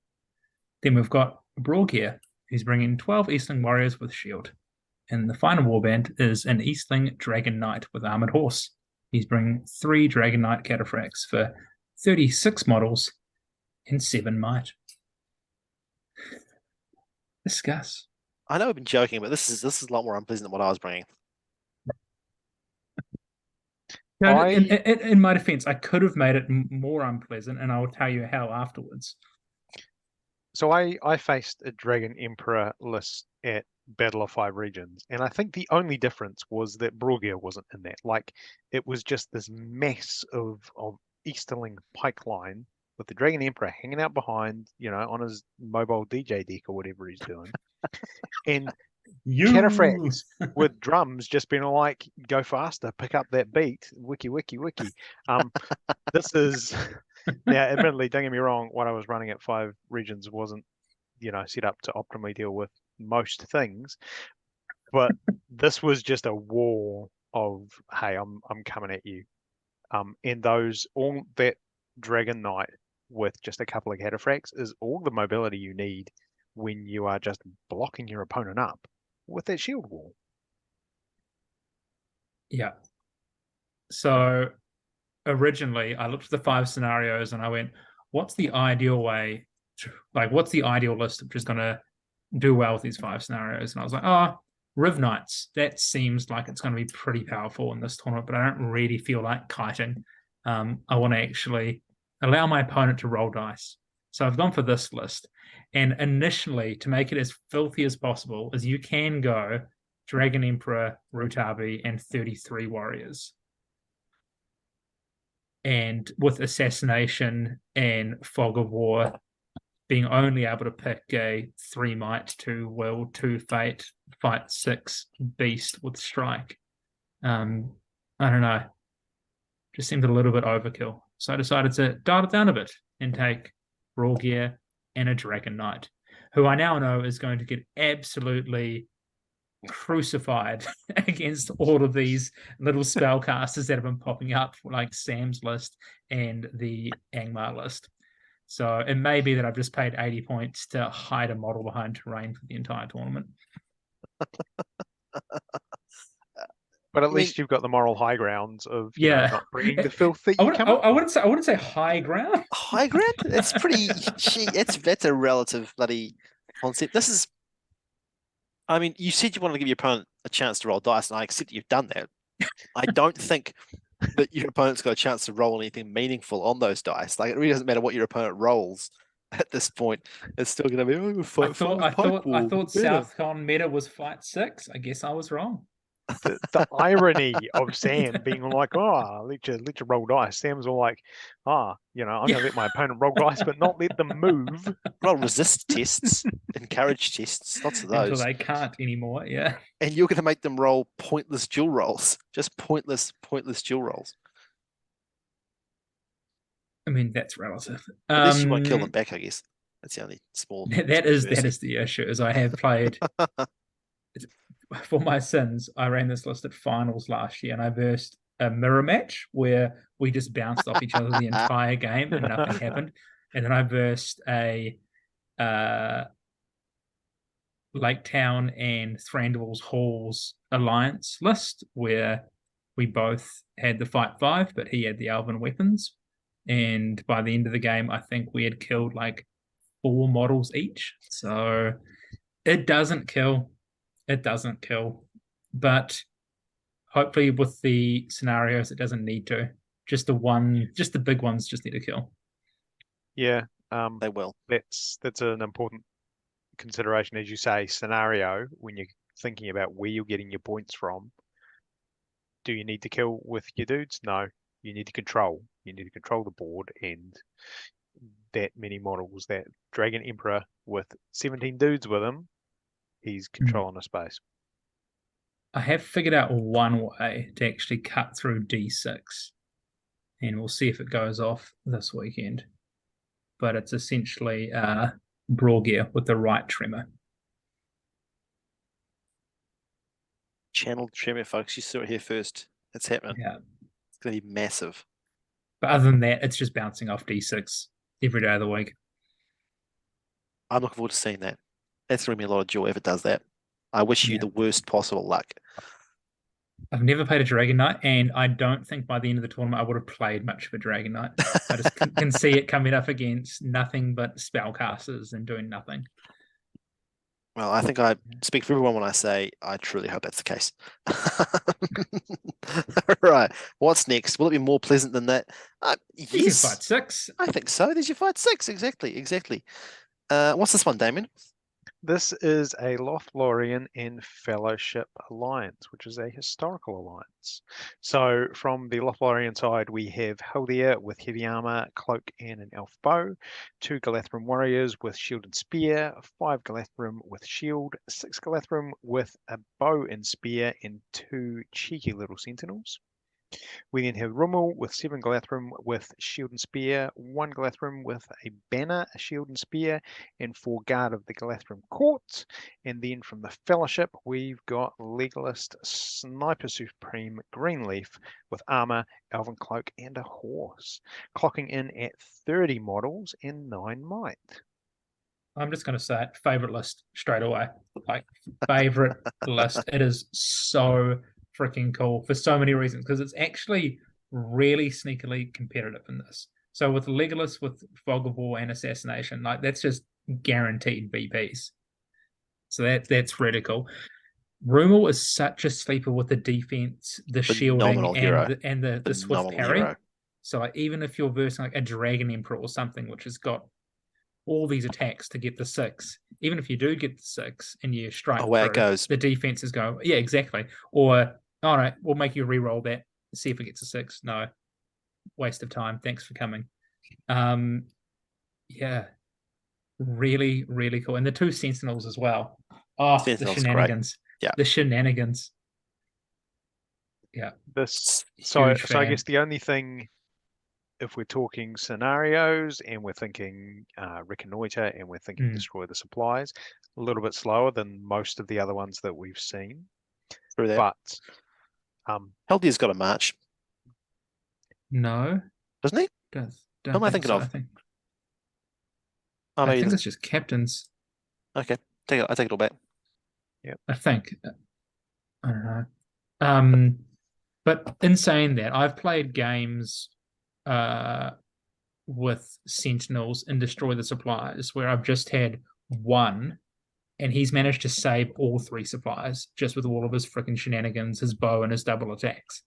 C: Then we've got Brawgear, who's bringing 12 Eastling Warriors with Shield. And the final warband is an Eastling Dragon Knight with Armored Horse. He's bringing 3 Dragon Knight Cataphracts for 36 models and 7 might. Discuss.
A: I know I've been joking, but this is a lot more unpleasant than what I was bringing.
C: In my defense, I could have made it more unpleasant, and I will tell you how afterwards.
B: So I faced a Dragon Emperor list at Battle of Five Regions, and I think the only difference was that Brawgear wasn't in that. Like, it was just this mess of Easterling pipeline with the Dragon Emperor hanging out behind, on his mobile DJ deck or whatever he's doing. And Cataphracts with drums just being like, go faster, pick up that beat, wiki. This is now, admittedly, don't get me wrong, what I was running at Five Regions wasn't, set up to optimally deal with most things, but this was just a war of, hey, I'm coming at you. And all that Dragon Knight with just a couple of cataphracts is all the mobility you need when you are just blocking your opponent up with that shield wall.
C: Yeah. So originally I looked at the 5 scenarios and I went, what's the ideal way what's the ideal list of just going to do well with these 5 scenarios? And I was like, Riv Knights, that seems like it's going to be pretty powerful in this tournament, but I don't really feel like kiting. I want to actually allow my opponent to roll dice. So I've gone for this list. And initially, to make it as filthy as possible, is you can go Dragon Emperor, Rutabi, and 33 warriors. And with Assassination and Fog of War being only able to pick a 3 might, 2 will, 2 fate, fight 6 beast with strike. I don't know. Just seemed a little bit overkill. So I decided to dial it down a bit and take Brawgear and a Dragon Knight, who I now know is going to get absolutely crucified against all of these little spellcasters that have been popping up, like Sam's list and the Angmar list. So it may be that I've just paid 80 points to hide a model behind terrain for the entire tournament.
B: But at least you've got the moral high grounds of not bringing the filth that you come up.
C: I wouldn't say high ground.
A: High ground? It's pretty. That's a relative bloody concept. This is. I mean, you said you wanted to give your opponent a chance to roll dice, and I accept that you've done that. I don't think that your opponent's got a chance to roll anything meaningful on those dice. Like, it really doesn't matter what your opponent rolls at this point. It's still going to be.
C: I thought Southcon meta was fight 6. I guess I was wrong.
B: The irony of Sam being like, let you roll dice. Sam's all like, I'm going to let my opponent roll dice, but not let them move.
A: Roll resist tests, encourage tests, lots of those.
C: Until they can't anymore, yeah.
A: And you're going to make them roll pointless dual rolls, just pointless dual rolls.
C: I mean, that's relative.
A: Unless you want to kill them back, I guess. That's the only small.
C: That is the issue. Is I have played. For my sins, I ran this list at finals last year, and I versed a mirror match where we just bounced off each other the entire game and nothing happened. And then I versed a Lake Town and Thranduil's Halls alliance list where we both had the fight 5, but he had the Elven weapons. And by the end of the game, I think we had killed like 4 models each. So it doesn't kill. It doesn't kill. But hopefully with the scenarios, it doesn't need to. Just the big ones just need to kill.
B: Yeah,
A: They will.
B: that's an important consideration, as you say, scenario when you're thinking about where you're getting your points from. Do you need to kill with your dudes? No, you need to control. You need to control the board, and that many models, that Dragon Emperor with 17 dudes with him, he's controlling a space.
C: I have figured out one way to actually cut through D6, and we'll see if it goes off this weekend. But it's essentially Brawl Gear with the right tremor.
A: Channel tremor, folks. You saw it here first. It's happening.
C: Yeah.
A: It's going to be massive.
C: But other than that, it's just bouncing off D6 every day of the week.
A: I'm looking forward to seeing that. That's going to be a lot of joy if it does that. I wish you the worst possible luck.
C: I've never played a Dragon Knight, and I don't think by the end of the tournament I would have played much of a Dragon Knight. I just can see it coming up against nothing but spellcasters and doing nothing.
A: Well, I think I speak for everyone when I say I truly hope that's the case. Right. What's next? Will it be more pleasant than that?
C: You can
A: Yes.
C: fight 6.
A: I think so. There's your fight 6. Exactly. What's this one, Damien?
B: This is a Lothlorien and Fellowship alliance, which is a historical alliance. So from the Lothlorien side, we have Haldir with heavy armor, cloak, and an elf bow, 2 Galathrim warriors with shield and spear, 5 Galathrim with shield, 6 Galathrim with a bow and spear, and 2 cheeky little sentinels. We then have Rummel with 7 Galathrim with shield and spear, 1 Galathrim with a banner, a shield and spear, and 4 guard of the Galathrim court. And then from the Fellowship, we've got Legalist Sniper Supreme Greenleaf with armor, elven cloak, and a horse, clocking in at 30 models and 9 might.
C: I'm just going to say it, favorite list straight away. Like, favorite list. It is so freaking cool for so many reasons, because it's actually really sneakily competitive in this. So with Legolas, with Fog of War and Assassination, like that's just guaranteed VPs. So that's really cool. Rummel is such a sleeper with the defense, the
A: Phenomenal
C: shielding,
A: hero.
C: and the swift
A: Phenomenal
C: parry.
A: hero.
C: So like, even if you're versing like a Dragon Emperor or something, which has got all these attacks to get the 6, even if you do get the 6 and you strike
A: Away
C: through,
A: it goes.
C: the defenses go, yeah, exactly. Or, all right, we'll make you re-roll that, see if it gets a 6. No, waste of time. Thanks for coming. Yeah, really, really cool. And the 2 Sentinels as well. Oh,
A: Sentinels
C: the shenanigans.
A: Yeah.
C: The shenanigans. Yeah.
B: So I
C: fan.
B: guess the only thing, if we're talking scenarios and we're thinking reconnoiter and we're thinking destroy the supplies, a little bit slower than most of the other ones that we've seen.
A: Through that.
B: But
A: Haldir's got a march,
C: No,
A: doesn't he?
C: don't
A: Who am I
C: think
A: thinking
C: so.
A: of?
C: I
A: Oh, no,
C: think it's just captains.
A: Okay, I take it all back.
C: I think. I don't know. But in saying that, I've played games with Sentinels and Destroy the Supplies where I've just had one and he's managed to save all 3 supplies just with all of his freaking shenanigans, his bow and his double attacks.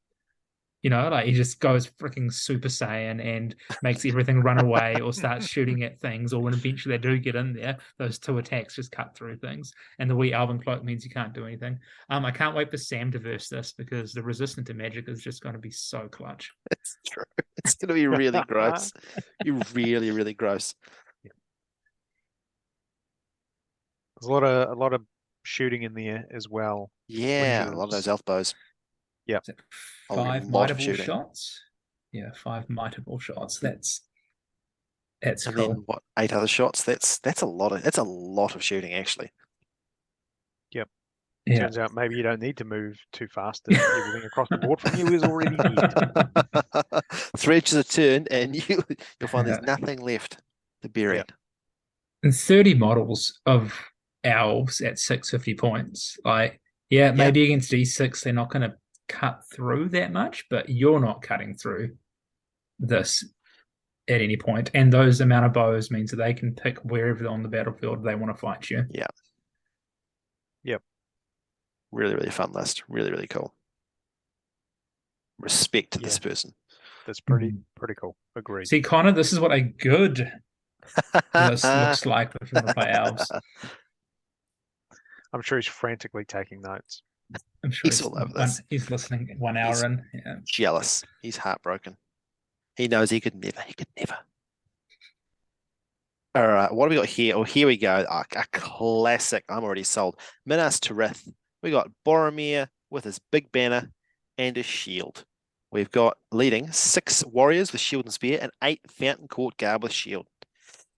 C: You know, like he just goes freaking Super Saiyan and makes everything run away or starts shooting at things, or when eventually they do get in there, those 2 attacks just cut through things. And the wee Elven Cloak means you can't do anything. I can't wait for Sam to verse this because the resistant to magic is just going to be so clutch.
A: It's true. It's going to be really gross. You're really, really gross.
B: there's a lot of shooting in there as well.
A: Yeah, a lot of those elf bows.
B: Yeah.
C: 5
A: lot of
C: mightable
A: shooting.
C: shots. Yeah, 5 mightable shots. That's
A: And
C: cool.
A: then what? 8 other shots. That's a lot of shooting actually.
B: Yep.
C: Yeah.
B: Turns out maybe you don't need to move too fast, and everything across the board from you is already dead.
A: 3 inches a turn, and you'll find there's
C: Yeah.
A: nothing left to bury.
B: Yep.
C: And 30 models of elves at 650 points. Like, yeah,
A: Yeah.
C: maybe against D6 they're not going to cut through that much, but you're not cutting through this at any point. And those amount of bows means that they can pick wherever on the battlefield they want to fight you.
A: Yeah.
B: Yep.
A: Really, really fun list. Really, really cool. Respect to this
B: Yeah.
A: person.
B: That's pretty cool. Agreed.
C: See, Connor, this is what a good list looks like if you want to play elves.
B: I'm sure he's frantically taking notes.
C: I'm sure
A: He's all over this.
C: he's listening 1 hour
A: He's
C: in. Yeah.
A: Jealous. He's heartbroken. He knows he could never. He could never. All right, what do we got here? Oh, here we go. A classic. I'm already sold. Minas Tirith. We got Boromir with his big banner and a shield. We've got leading 6 warriors with shield and spear and 8 Fountain Court Guard with shield.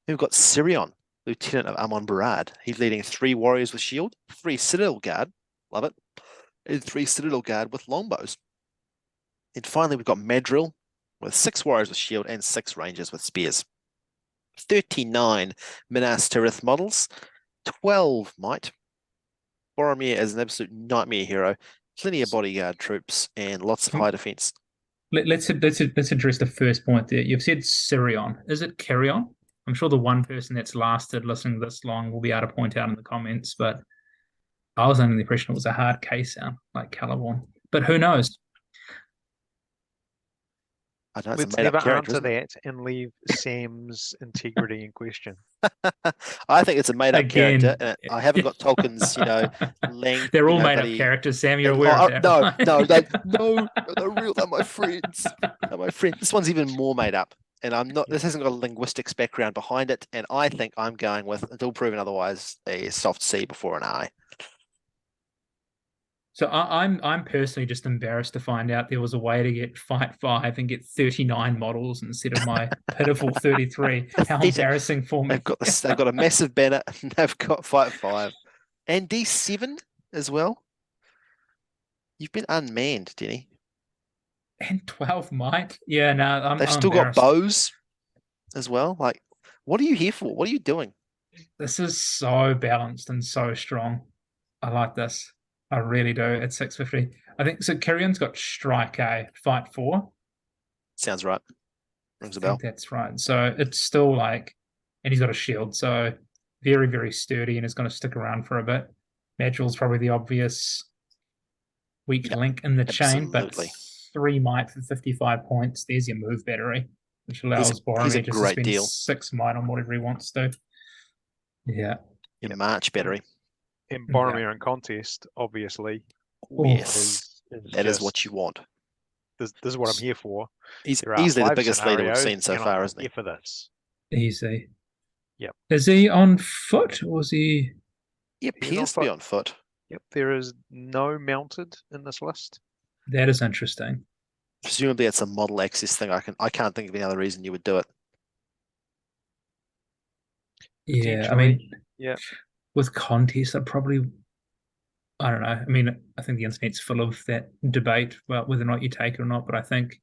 A: We've got Sirion, Lieutenant of Amon Barad. He's leading 3 warriors with shield, 3 Citadel Guard, love it, and 3 Citadel Guard with longbows. And finally, we've got Madril with 6 warriors with shield and 6 rangers with spears. 39 Minas Tirith models, 12 might. Boromir is an absolute nightmare hero, plenty of bodyguard troops, and lots of high defense.
C: Let's address the first point there. You've said Sirion. Is it Carrion? I'm sure the one person that's lasted listening this long will be able to point out in the comments, but I was under the impression it was a hard K sound, like Caliborn. But who knows?
A: I know it's
B: Let's
A: a made-up
B: never
A: character,
B: answer
A: isn't it?
B: that and leave Sam's integrity in question.
A: I think it's a made-up
C: Again.
A: character, and I haven't got Tolkien's, length.
C: They're all made up
A: bloody-
C: characters, Sam. You're
A: and-
C: aware of that,
A: no,
C: right?
A: no, they're real. They're my friends. They're my friends. This one's even more made up, and I'm not. This hasn't got a linguistics background behind it, and I think I'm going with, until proven otherwise, a soft C before an I.
C: So I'm personally just embarrassed to find out there was a way to get Fight 5 and get 39 models instead of my pitiful 33. How
A: Pathetic.
C: embarrassing for me.
A: They've got this. They've got a massive banner. And they've got Fight 5 and D7 as well. You've been unmanned, Denny.
C: And 12 might. Yeah, no, I'm
A: They've still got
C: embarrassed.
A: bows as well. Like, what are you here for? What are you doing?
C: This is so balanced and so strong. I like this. I really do at 650. I think so. Carrion's got strike A, fight 4.
A: Sounds right. Rings a
C: I
A: bell.
C: think that's right. So it's still like, and he's got a shield. So very, very sturdy and is going to stick around for a bit. Madril's probably the obvious weak
A: Yep,
C: link in the chain, but
A: absolutely.
C: 3 might for 55 points. There's your move battery, which allows
A: he's a
C: Boromir just to
A: great
C: spend
A: deal.
C: 6 might on whatever he wants to. Yeah.
A: Your
B: Yep.
A: March battery.
B: And Boromir in contest, obviously,
A: Oh, yes,
B: is
A: that is
B: just-
A: what you want.
B: This is what I'm here for.
A: He's
B: There are
A: easily the
B: 5
A: biggest leader we've
B: scenarios,
A: seen so
B: and
A: far,
B: I'm
A: isn't he?
B: here for this.
C: Easy.
B: Yep.
C: Is he on foot or is he?
A: He
B: He's
A: appears to be
B: foot.
A: on foot.
B: Yep, there is no mounted in this list.
C: That is interesting.
A: Presumably, it's a model access thing. I can't think of any other reason you would do it.
C: Yeah, I mean,
B: Potentially, yeah.
C: with contest, I don't know. I mean, I think the internet's full of that debate about whether or not you take it or not. But I think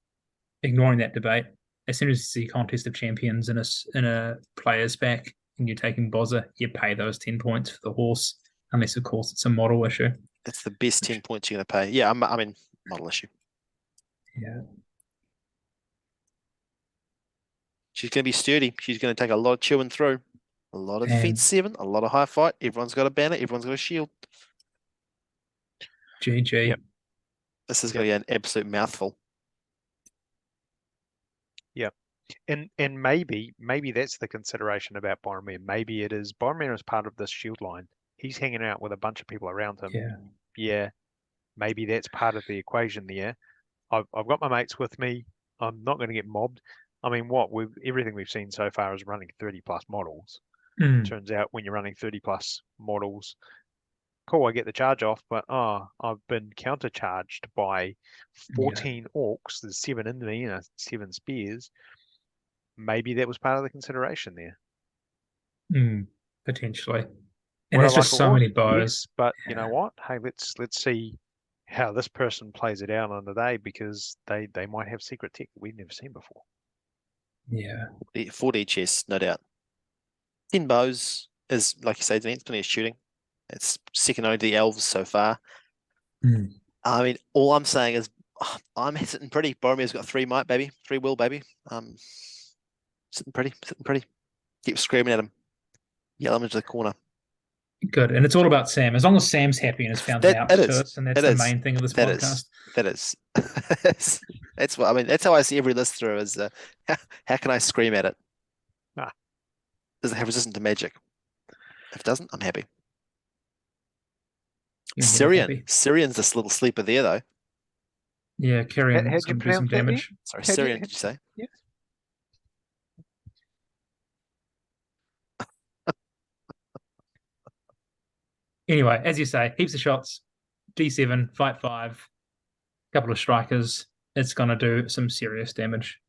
C: ignoring that debate, as soon as you see contest of champions in a player's pack and you're taking Bozza, you pay those 10 points for the horse, unless of course it's a model issue.
A: It's the best 10 points you're going to pay. Yeah, I mean, model issue.
C: Yeah.
A: She's going to be sturdy. She's going to take a lot of chewing through. A lot of
C: And-
A: defense 7, a lot of high fight. Everyone's got a banner. Everyone's got a shield.
C: GG.
B: Yep.
A: This is going to be an absolute mouthful.
B: And maybe that's the consideration about Boromir. Maybe it is Boromir is part of this shield line. He's hanging out with a bunch of people around him.
C: Yeah.
B: Yeah, maybe that's part of the equation there. I've got my mates with me. I'm not going to get mobbed. I mean, everything we've seen so far is running 30 plus models.
C: Mm.
B: Turns out when you're running 30 plus models, cool, I get the charge off, but I've been countercharged by 14 orcs. There's 7 in me and 7 spears. Maybe that was part of the consideration there.
C: Potentially. And
B: Would I
C: there's
B: like
C: just
B: a
C: so
B: horse?
C: many bows.
B: Yes, but you know what? Hey, let's see how this person plays it out on the day, because they might have secret tech we've never seen before.
C: Yeah.
A: The 4D chess, no doubt. 10 bows is, like you say, it's plenty of shooting. It's second only to the elves so far.
C: Mm.
A: I mean, all I'm saying is I'm sitting pretty. Boromir's got 3 might, baby. 3 will, baby. Sitting pretty, sitting pretty. Keep screaming at him. Yell him into the corner.
C: Good. And it's all about Sam. As long as Sam's happy and has found an out
A: It
C: to
A: is.
C: us, and that's
A: It
C: the
A: is.
C: main thing of this
A: That
C: podcast.
A: is. That's what I mean. That's how I see every list through is how can I scream at it?
B: Ah.
A: Does it have resistance to magic? If it doesn't, I'm happy.
C: You're never
A: Syrian.
C: happy.
A: Syrian's this little sleeper there though.
C: Yeah, Carrion's
B: How'd you
C: going to do some
B: pronounce that, Ian?
C: damage.
A: Sorry,
B: How'd you-
A: Syrian, did you say?
B: Yes.
C: Anyway, as you say, heaps of shots, D7, fight 5, couple of strikers. It's going to do some serious damage.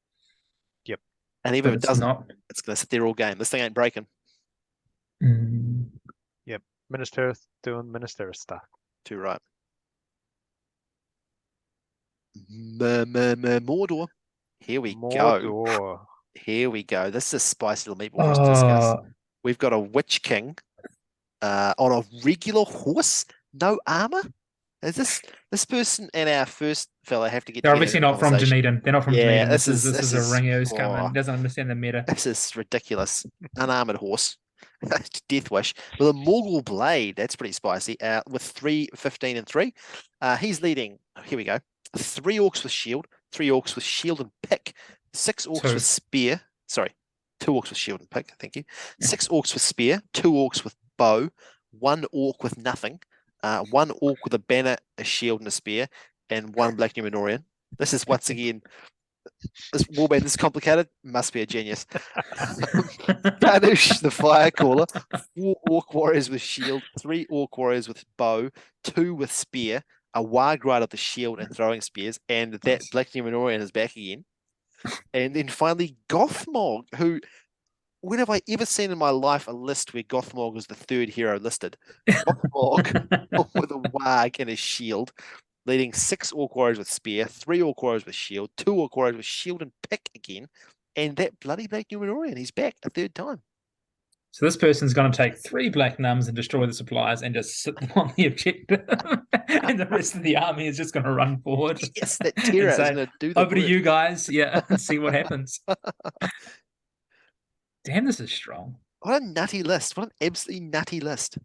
A: And even
C: But
A: if it
C: it's
A: doesn't,
C: not.
A: it's gonna sit there all game. This thing ain't breaking.
C: Mm,
B: Minister doing minister stuff.
A: Too right. Mordor. Here we go.
B: Mordor.
A: Here we go. This is a spicy little meatball for us to discuss.
C: oh,
A: We've got a Witch King on a regular horse, no armor. Is this person and our first fella have to get
C: they're
A: together
C: obviously
A: and have a
C: not from
A: conversation?
C: Dunedin. They're not from
A: Yeah,
C: Dunedin.
A: this
C: This
A: is
C: is a ringer who's come
A: oh.
C: in, doesn't understand the meta.
A: This is ridiculous. Unarmored horse. Death Wish. With a Morgul Blade. That's pretty spicy. With 3, 15, and 3. He's leading. Here we go. 3 orcs with shield. 3 orcs with shield and pick. 6 orcs
C: 2.
A: with spear. Sorry. 2 orcs with shield and pick. Thank you.
C: Yeah.
A: 6 orcs with spear. 2 orcs with bow. 1 orc with nothing. 1 orc with a banner, a shield, and a spear. And 1 Black Numenorian. This is once again. This warband is complicated. Must be a genius. Ganush, the fire caller. 4 orc warriors with shield. 3 orc warriors with bow. 2 with spear. A warg rider with the shield and throwing spears. And that Black Numenorian is back again. And then finally Gothmog, who, when have I ever seen in my life a list where Gothmog was the 3rd hero listed? Gothmog with a warg and a shield, leading 6 orc warriors with spear, 3 orc warriors with shield, 2 orc warriors with shield and pick again, and that bloody Black Numenorian, he's back a 3rd time.
C: So this person's going to take 3 black nums and destroy the supplies and just sit them on the objective, and the rest of the army is just going to run forward.
A: Yes, that Terra is going to do the
C: over to
A: work.
C: you guys, yeah, and see what happens. Damn, this is strong.
A: What a nutty list. What an absolutely nutty list.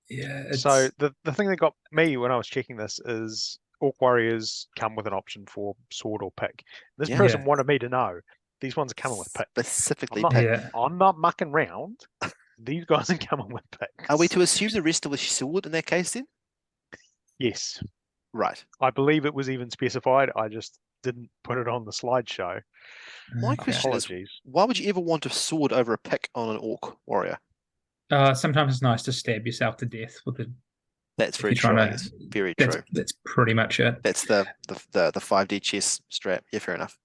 C: Yeah.
B: So the thing that got me when I was checking this is Orc Warriors come with an option for sword or pick. This
A: Yeah.
B: person wanted me to know these ones are coming with pick.
A: Specifically
B: I'm not,
A: pick.
C: Yeah.
B: I'm not mucking round. These guys are coming with picks.
A: Are we to assume the rest are with sword in that case then?
B: Yes.
A: Right.
B: I believe it was even specified. I just didn't put it on the slideshow.
A: My question is,
B: Apologies.
A: why would you ever want a sword over a pick on an orc warrior?
C: Sometimes it's nice to stab yourself to death with a.
A: That's
C: if
A: very
C: you're
A: true.
C: trying
A: I guess. Very
C: That's
A: true.
C: that's pretty much it.
A: That's the 5D chess strap. Yeah, fair enough.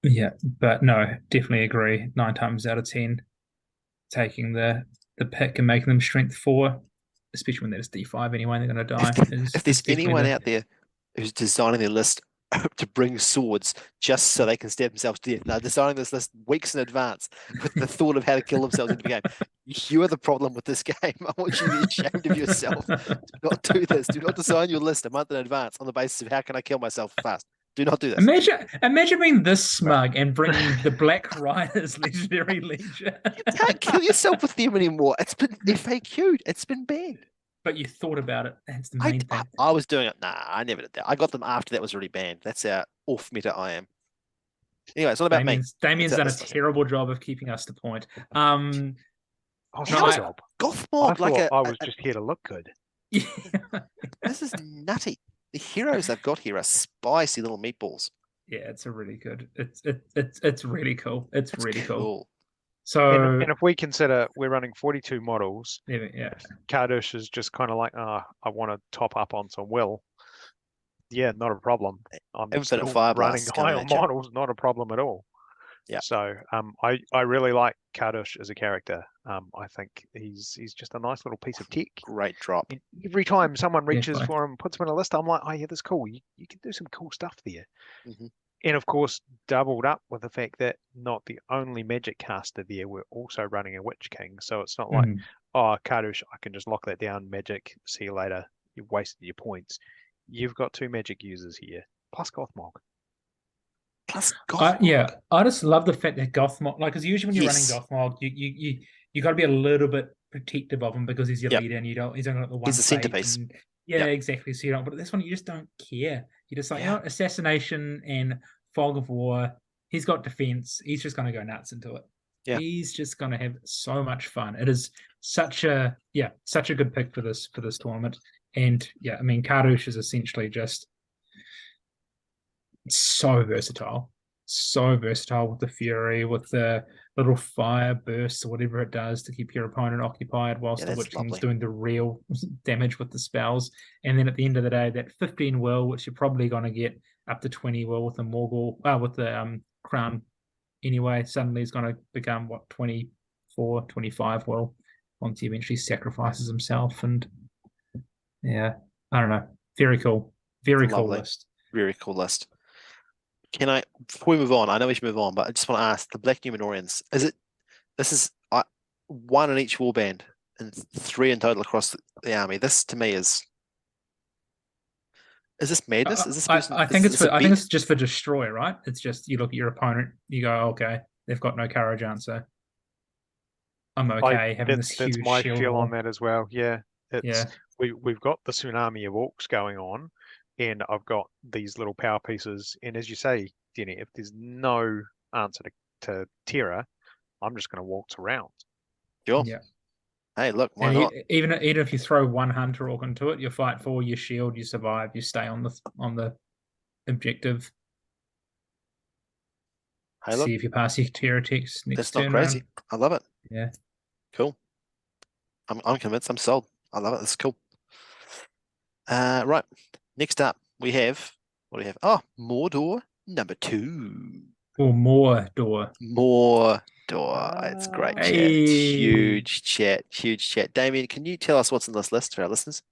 C: Yeah, but no, definitely agree. 9 times out of 10, taking the pick and making them strength 4, especially when there's D5 anyway, they're going to die.
A: If there's anyone out there who's designing their list to bring swords just so they can stab themselves to death, now designing this list weeks in advance with the thought of how to kill themselves in the game, you are the problem with this game. I want you to be ashamed of yourself. Do not do this. Do not design your list a month in advance on the basis of how can I kill myself fast. Do not do this.
C: Imagine being this smug and bringing the Black Riders Legendary Legion.
A: You can't kill yourself with them anymore. It's been FAQ'd. It's been banned.
C: But you thought about it. That's the main thing.
A: I was doing it. Nah, I never did that. I got them after that was already banned. That's how off meta I am. Anyway, it's not about me.
C: Damien's done a
A: That's-
C: terrible job of keeping us to point.
B: Oh,
A: How is-
B: shut up.
A: Gothmog,
B: I was just here to look good.
C: Yeah.
A: This is nutty. The heroes they've got here are spicy little meatballs.
C: Yeah, it's a really good. It's really cool. It's really cool. So
B: And if we consider we're running 42 models,
C: yeah,
B: Kardush is just kind of like, I want to top up on some will. Yeah, not a problem. I'm
A: Infinite
B: still
A: Fire
B: running
A: Blast coming
B: high on
A: at you.
B: models, not a problem at all.
A: Yeah.
B: So I really like Kardush as a character. I think he's just a nice little piece of tech.
A: Great drop.
B: And every time someone reaches
C: Definitely.
B: for him, puts him in a list, I'm like, oh yeah, that's cool. You can do some cool stuff there.
A: Mhm.
B: And of course, doubled up with the fact that not the only magic caster there, we're also running a Witch King. So it's not like,
C: Mm.
B: oh, Kardush, I can just lock that down, magic, see you later. You've wasted your points. You've got 2 magic users here, plus Gothmog.
A: Plus Gothmog.
C: Yeah, I just love the fact that Gothmog, like, because usually when you're running
A: Yes.
C: Gothmog, you got to be a little bit protective of him because he's your
A: Yep.
C: leader and he's only got the one
A: He's the
C: fate.
A: centerpiece.
C: And yeah,
A: Yep.
C: exactly. So you don't, but this one you just don't care. You're just like, you
A: Yeah.
C: know, assassination and fog of war. He's got defense. He's just going to go nuts into it.
A: Yeah.
C: He's just going to have so much fun. It is such a good pick for this tournament. And yeah, I mean, Kardush is essentially just so versatile. So versatile with the fury, with the little fire bursts or whatever it does to keep your opponent occupied whilst
A: Yeah,
C: the
A: that's
C: Witch King's
A: lovely.
C: doing the real damage with the spells. And then at the end of the day, that 15 will, which you're probably going to get up to 20 will with the Morgul, with the crown anyway, suddenly is going to become what, 24, 25 will once he eventually sacrifices himself. And yeah, I don't know. Very cool. Very cool
A: Lovely.
C: list.
A: Very cool list. Can I, before we move on, I know we should move on, but I just want to ask the Black Numenorians, this is 1 in each warband and 3 in total across the army. This to me is this madness? Is this
C: I think
A: is
C: it's
A: this
C: for,
A: a
C: I think
A: bet?
C: it's just for destroy, right? It's just you look at your opponent, you go, okay, they've got no courage answer. I'm okay having this
B: That's
C: huge
B: my
C: shield
B: feel on
C: wall.
B: that as well. Yeah, it's
C: Yeah.
B: we've got the tsunami of orcs going on, and I've got these little power pieces. And as you say, Denny, if there's no answer to Terra, I'm just going to waltz around.
A: Sure.
C: Yeah.
A: Hey, look, why
C: And
A: not?
C: even if you throw one hunter orc into it, you fight for your shield, you survive, you stay on the objective.
A: Hey, look,
C: See if you pass your Terra text next
A: that's not
C: turn
A: crazy.
C: round.
A: I love it.
C: Yeah.
A: Cool. I'm convinced. I'm sold. I love it. That's cool. Right. Next up, we have what do we have? Oh, Mordor number 2.
C: Or more door.
A: Mordor. It's great chat.
C: Hey.
A: Huge chat. Damien, can you tell us what's on this list for our listeners?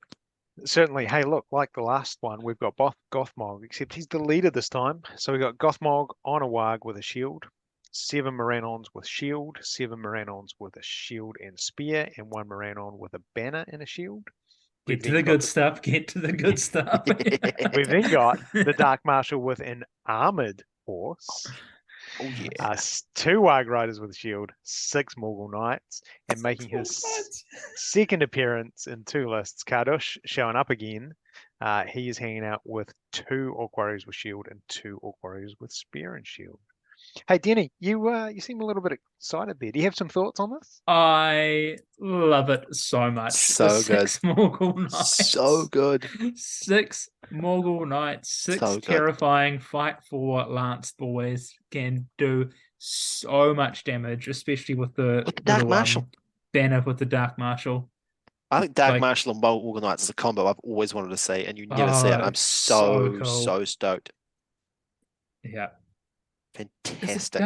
B: Certainly. Hey, look, like the last one, we've got Gothmog, except he's the leader this time. So we've got Gothmog on a Warg with a shield, 7 Moranons with shield, 7 Moranons with a shield and spear, and 1 Moranon with a banner and a shield.
C: Get to the good stuff. Get to the good stuff.
B: We've then got the Dark Marshal with an armored horse.
A: Oh yeah.
B: 2 Warg Riders with a shield, 6 Morgul Knights, and making his second appearance in 2 lists, Kardush showing up again. He is hanging out with 2 Orc Warriors with shield and 2 Orc Warriors with spear and shield. Hey, Denny, you seem a little bit excited there. Do you have some thoughts on this?
C: I love it so much.
A: So
C: the 6 Morgul Knights.
A: So good.
C: 6 Morgul Knights, 6
A: So good.
C: terrifying fight for Lance boys can do so much damage, especially with the
A: Dark
C: little,
A: Marshal.
C: banner with the Dark Marshal.
A: I think Dark
C: Like-
A: Marshal and Morgul Knights is a combo I've always wanted to see, and you never see it. I'm
C: it's
A: so
C: cool.
A: stoked.
C: Yeah.
A: Fantastic.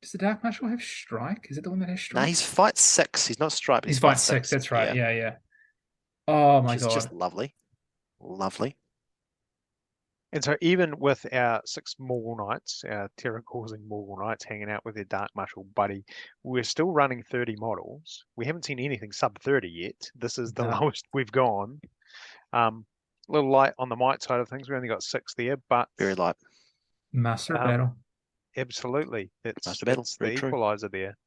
C: Does the Dark Marshal have strike? Is it the one that has strike?
A: No, he's fight 6. He's not stripe, but
C: He's
A: he's
C: fight 6. That's right.
A: Yeah.
C: Yeah. Oh my
A: Which is
C: god.
A: just lovely. Lovely.
B: And so even with our 6 Morgul Knights, our terror-causing Morgul Knights hanging out with their Dark Marshal buddy, we're still running 30 models. We haven't seen anything sub 30 yet. This is the
C: No.
B: lowest we've gone. A little light on the might side of things. We only got 6 there, but
A: Very light.
C: Master of Battle.
B: absolutely.
A: Master of Battle.
B: It's
A: Very
B: the
A: true.
B: equalizer there.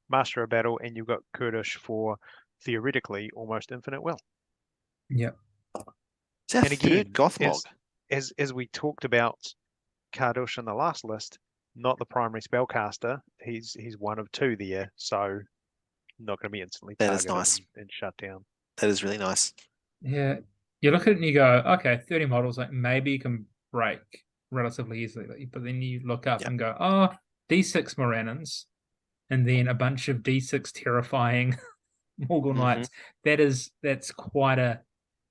B: Master of Battle, and you've got Kurdish for theoretically almost infinite will.
C: Yep.
A: Is that
B: And again,
A: third Gothmog?
B: as we talked about Kardush in the last list, not the primary spellcaster. He's one of 2 there, so not going to be instantly
A: That is
B: targeted
A: nice.
B: and shut down.
A: That is really nice.
C: Yeah. You look at it and you go, okay, 30 models, like maybe you can break relatively easily. But then you look up
A: Yep.
C: and go, oh, D6 Moranons, and then a bunch of D6 terrifying Morgul Knights. That's quite a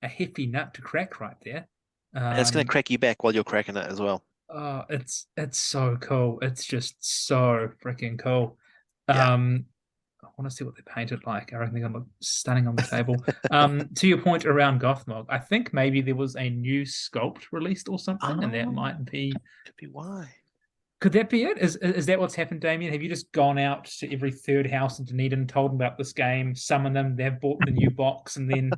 C: hefty nut to crack right there.
A: And it's going to crack you back while you're cracking it as well.
C: Oh, it's so cool. It's just so freaking cool.
A: Yeah.
C: want to see what they're painted like. I reckon they're going to look stunning on the table. To your point around Gothmog, I think maybe there was a new sculpt released or something, and that might be.
A: Could be why.
C: Could that be it? Is that what's happened, Damien? Have you just gone out to every third house in Dunedin, told them about this game, summoned them, they've bought the new box, and then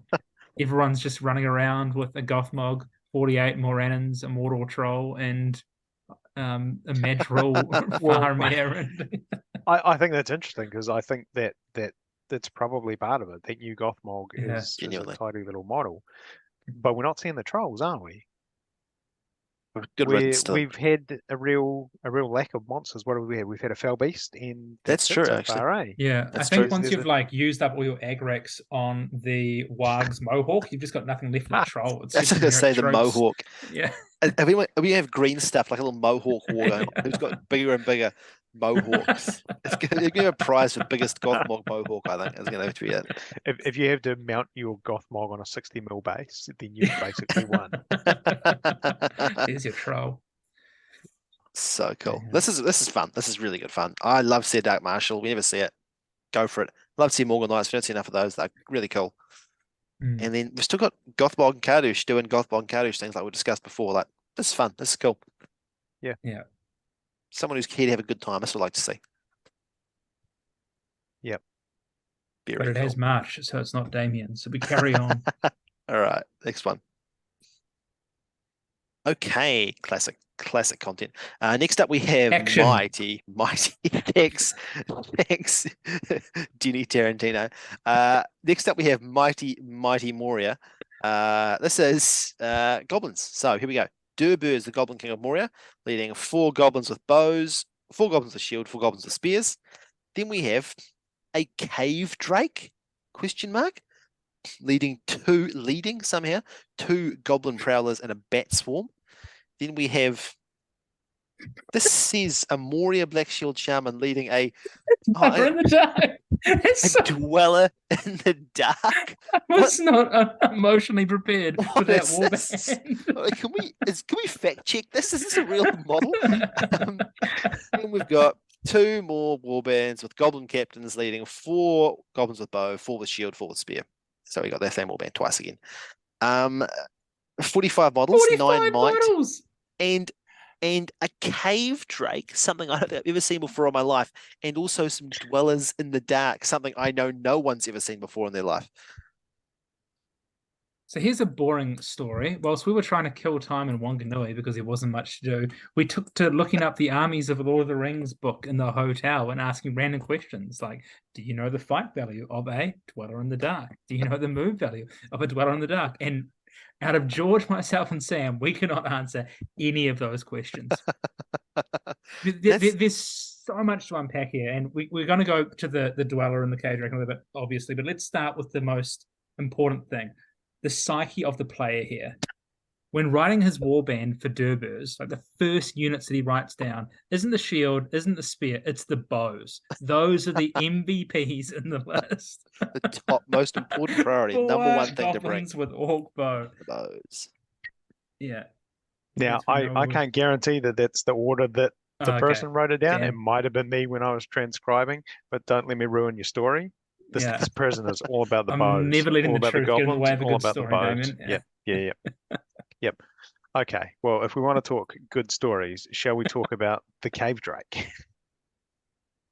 C: everyone's just running around with a Gothmog, 48 Morannons, a Mordor Troll, and a Madrigal Farmare. And
B: I think that's interesting because I think that's probably part of it. That new Gothmog
C: Yeah.
B: is a
A: Genuinely.
B: tidy little model, but we're not seeing the trolls, aren't we?
A: Good riddance to them.
B: We've had a real lack of monsters. What have we had? We've had a Fell Beast, and
A: That's
B: it
A: true,
B: so
A: actually.
B: far, eh?
C: Yeah,
A: That's
C: I think
A: true.
C: once
B: There's
C: you've
B: a-
C: like used up all your aggregs on the Warg's Mohawk, you've just got nothing left for the troll. It's
A: That's
C: just
A: like I say,
C: generic
A: the
C: tropes.
A: Mohawk.
C: Yeah.
A: We have green stuff like a little Mohawk war going on. Who's got bigger and bigger Mohawks? It's going to be a prize for biggest Gothmog Mohawk, I think. It's going to have to be it.
B: If you have to mount your Gothmog on a 60 mil base, then you've basically won.
C: There's your troll.
A: So cool.
C: Yeah.
A: This is fun. This is really good fun. I love to see a Dark Marshal. We never see it. Go for it. Love to see Morgan Knights. We don't see enough of those. They're really cool.
C: Mm.
A: And then we've still got Gothmog and Kardush doing Gothmog and Kardush things like we discussed before. Like, this is fun. This is cool.
B: Yeah.
C: Yeah.
A: Someone who's here to have a good time. That's what I like to see.
B: Yep.
A: Very
C: But it has
A: cool.
C: March, so it's not Damien. So we carry on.
A: All right, next one. Okay, classic content. Next up we have
C: Action.
A: mighty. Thanks, Denny Tarantino. Next up we have mighty Moria. This is goblins. So here we go. Durbu is the Goblin King of Moria, leading 4 goblins with bows, 4 goblins with shield, 4 goblins with spears. Then we have a cave drake? Question mark. Leading somehow 2 goblin prowlers and a bat swarm. Then we have, this says a Moria Black Shield Shaman leading a
C: Dweller in the dark.
A: dweller in the dark.
C: I was not emotionally prepared for
A: What
C: that
A: is this?
C: warband.
A: Can we fact check this? Is this a real model? Then we've got 2 more warbands with goblin captains leading 4 goblins with bow, 4 with shield, 4 with spear. So we got that same warband twice again. 45 models, 9 might,
C: models.
A: and a cave drake, something I don't think I've ever seen before in my life, and also some dwellers in the dark, something I know no one's ever seen before in their life.
C: So here's a boring story. Whilst we were trying to kill time in Wanganui because there wasn't much to do, we took to looking up the Armies of Lord of the Rings book in the hotel and asking random questions like, do you know the fight value of a dweller in the dark? Do you know the move value of a dweller in the dark? And out of George, myself, and Sam, we cannot answer any of those questions. There's so much to unpack here, and we're going to go to the dweller and the cage dragon a little bit, obviously, but let's start with the most important thing. The psyche of the player here. When writing his warband for Durbers, like the first units that he writes down, isn't the shield, isn't the spear, it's the bows. Those are the MVPs in the list.
A: The top most important priority, number 1 thing to bring.
C: With orc bow.
A: Those.
C: Yeah.
B: Now, I can't guarantee that that's the order that the person wrote it down.
C: Damn.
B: It might have been me when I was transcribing, but don't let me ruin your story. This person is all about the bows.
C: I'm never letting
B: all
C: the
B: about
C: truth
B: the
C: get in the
B: goblins,
C: way of a
B: all
C: good
B: about
C: story,
B: the bows.
C: Damien.
B: Yep. Okay. Well, if we want to talk good stories, shall we talk about the cave drake?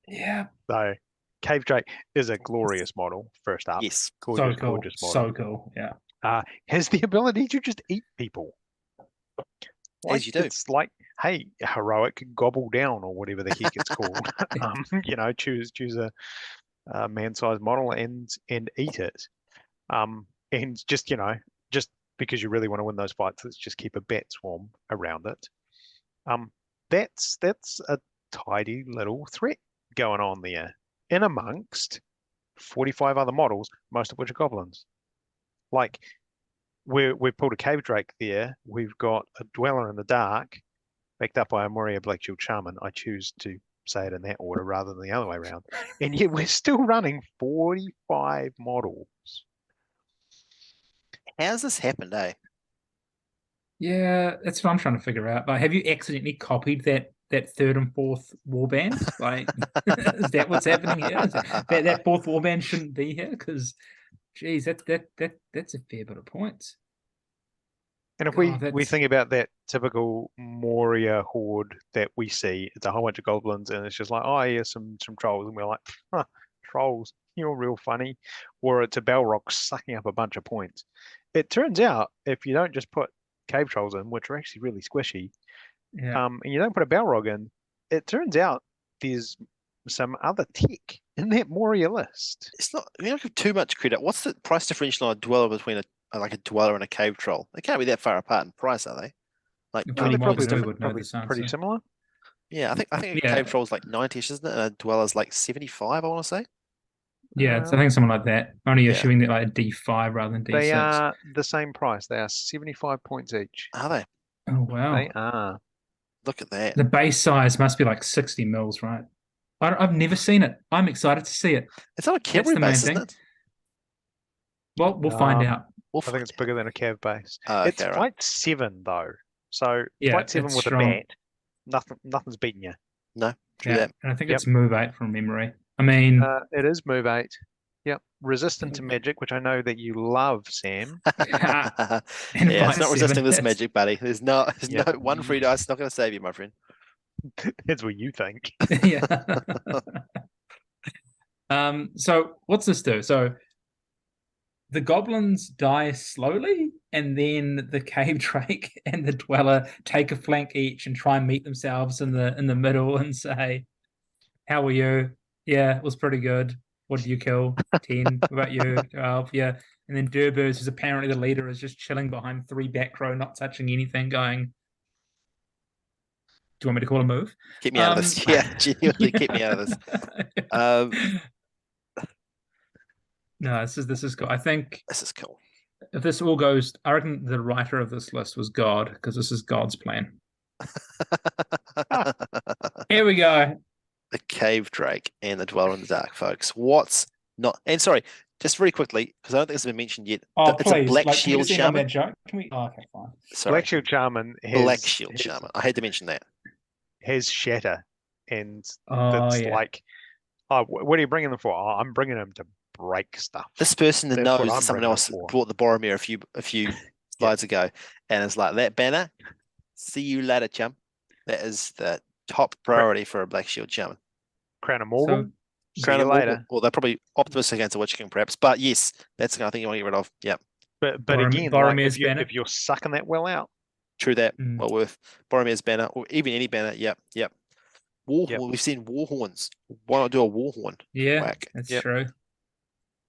C: Yeah.
B: So, cave drake is a glorious model. First up,
A: Yes.
B: gorgeous,
C: So cool.
B: gorgeous model.
C: So cool. Yeah.
B: Has the ability to just eat people.
A: As you do.
B: It's like, hey, heroic gobble down or whatever the heck it's called. Choose a man-sized model and eat it. And just because you really want to win those fights, let's just keep a bat swarm around it. That's a tidy little threat going on there, in amongst 45 other models, most of which are goblins. Like, we've pulled a cave drake there. We've got a dweller in the dark, backed up by a Moria Black Shield Shaman. I choose to say it in that order rather than the other way around. And yet we're still running 45 models.
A: How's this happened, eh?
C: Yeah, that's what I'm trying to figure out. Like, have you accidentally copied that that third and fourth warband? Like, is that what's happening here? That fourth warband shouldn't be here? Because, geez, that's a fair bit of points.
B: And if
C: God,
B: we think about that typical Moria horde that we see, it's a whole bunch of goblins, and it's just like, oh yeah, some trolls, and we're like, huh, trolls, you're real funny. Or it's a Balrog sucking up a bunch of points. It turns out if you don't just put cave trolls in, which are actually really squishy,
C: yeah.
B: and you don't put a Balrog in, it turns out there's some other tech in that Moria list.
A: It's not. We don't give too much credit. What's the price differential on a dweller between a dweller and a cave troll? They can't be that far apart in price, are they? Like
C: If
B: No,
C: any
B: they're probably
C: monster
B: different,
C: would know
B: probably
C: this
B: pretty
C: answer.
B: similar.
A: yeah, I think a
C: Yeah.
A: cave troll's like 90ish, isn't it? And a dweller's like 75. I want to say.
C: Yeah, so I think something like that. Only
A: Yeah.
C: assuming that like a D5 rather than D6.
B: They are the same price. They are 75 points each.
A: Are they?
C: Oh wow.
B: They are.
A: Look at that.
C: The base size must be like 60 mils, right? I've never seen it. I'm excited to see it.
A: It's on a
C: That's
A: cavalry
C: the main
A: base, isn't
C: thing.
A: it?
C: Well, we'll find out.
A: We'll
B: I think
A: find
B: it's
A: out.
B: bigger than a cav base.
A: Oh,
B: It's
A: okay, right.
B: flight 7 though. So
C: Yeah,
B: flight 7
C: it's
B: with
C: strong.
B: a bat, nothing's beating you.
A: No, true
C: Yeah,
A: that.
C: and I think
B: Yep.
C: it's move 8 from memory. I mean,
B: It is move 8. Yep. Resistant to magic, which I know that you love, Sam.
C: and
A: Yeah, it's
C: flight
A: not resisting
C: 7,
A: this
C: that's-
A: magic, buddy. There's no
B: Yep.
A: one free dice. It's not going to save you, my friend.
B: That's what you think.
C: yeah. So what's this do? So the goblins die slowly, and then the cave drake and the dweller take a flank each and try and meet themselves in the middle and say, "How are you? Yeah, it was pretty good. What did you kill? 10. What about you? 12. Yeah." And then Durbers, who's apparently the leader, is just chilling behind 3 back row, not touching anything, going, "Do you want me to call a move?"
A: Keep me out of this. Yeah, genuinely keep me out of this.
C: No, this is cool. I think
A: This is cool.
C: if this all goes, I reckon the writer of this list was God, because this is God's plan. Here we go.
A: The cave drake and the dweller in the dark, folks. What's not? And sorry, just very quickly, because I don't think it's been mentioned yet.
C: Oh,
A: It's
C: please,
A: a black
C: like, can we
A: shield
C: just end on
A: shaman.
C: that joke? Can we? Oh, okay, fine.
A: Sorry,
B: Black Shield Shaman
A: black shield shaman. I had to mention that.
B: has shatter, and
C: Oh,
B: that's
C: yeah.
B: like, oh, what are you bringing them for? Oh, I'm bringing them to break stuff.
A: This person that
B: That's what
A: knows
B: I'm
A: that someone
B: bringing it
A: else
B: for.
A: brought the Boromir a few slides ago, and it's like that banner. See you later, chum. That is the top priority for a black shield shaman.
B: Crown of Morgul. See
A: Crown
B: you
A: of
B: later.
A: Morgul. Well, they're probably optimistic against the Witch King, perhaps. But yes, that's the kind of thing you want to get rid of. Yeah,
B: But again, like
C: Boromir's banner.
B: if you're sucking that well out,
A: true that.
C: Mm.
A: Well worth Boromir's banner, or even any banner. Yep. Warhorn.
B: Yep.
A: We've seen warhorns. Why not do a warhorn?
C: Yeah,
A: Whack.
C: that's
B: Yep.
C: true.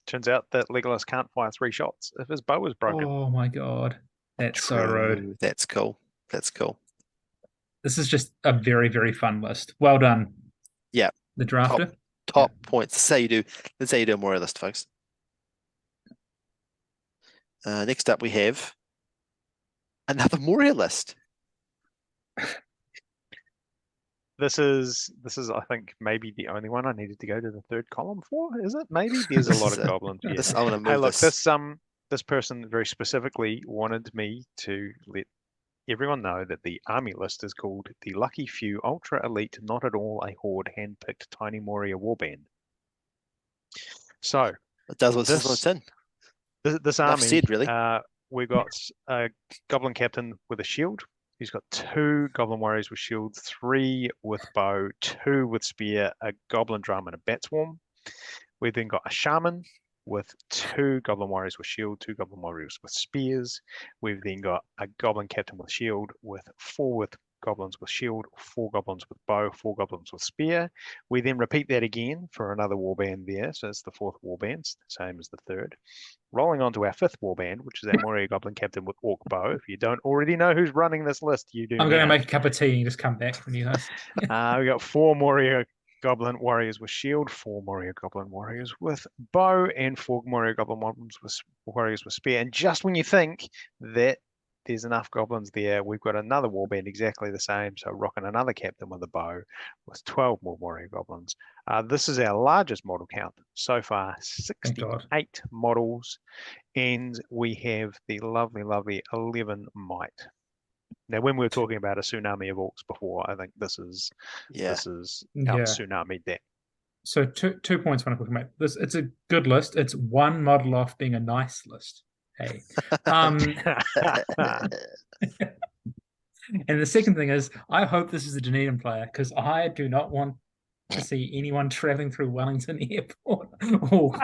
B: turns out that Legolas can't fire 3 shots if his bow is broken.
C: Oh my god, that's so rude.
A: True. That's cool. That's cool.
C: This is just a very, very fun list. Well done.
A: Yeah.
C: The drafter.
A: Top points. That's how you do. That's how you do a Moria list, folks. Next up, we have another Moria list.
B: This is I think maybe the only one I needed to go to the 3rd column for, is it? Maybe there's a
A: This
B: lot
A: is
B: of
A: a-
B: goblins. Yeah.
A: This, I'm gonna move
B: Hey, look,
A: this.
B: this person very specifically wanted me to let everyone know that the army list is called the Lucky Few Ultra Elite, Not at All a Horde Handpicked Tiny Moria Warband. So
A: It does what this is in.
B: this
A: Enough
B: army,
A: said, really.
B: we got a goblin captain with a shield. He's got 2 goblin warriors with shield, 3 with bow, 2 with spear, a goblin drum, and a bat swarm. We've then got a shaman with 2 goblin warriors with shield, 2 goblin warriors with spears. We've then got a goblin captain with shield, with 4 with goblins with shield, 4 goblins with bow, 4 goblins with spear. We then repeat that again for another warband there. So it's the 4th warband, same as the 3rd. Rolling on to our 5th warband, which is our Moria Goblin Captain with Orc Bow. If you don't already know who's running this list, you do
C: I'm going to
B: now.
C: make a cup of tea and just come back when you guys.
B: We got 4 Moria Goblin Warriors with Shield, 4 Moria Goblin Warriors with Bow, and 4 Moria Goblin Warriors with Spear. And just when you think that there's enough goblins there, we've got another warband exactly the same. So rocking another captain with a bow with 12 more warrior goblins. This is our largest model count so far,
C: Thank God.
B: 68 models, and we have the lovely 11 might. Now, when we were talking about a tsunami of orcs before, I think this is
A: Yeah.
C: Yeah.
B: tsunami that.
C: So 2 points when I quick mate. It's a good list. It's one model off being a nice list. Hey. And the second thing is, I hope this is a Dunedin player because I do not want to see anyone traveling through Wellington Airport or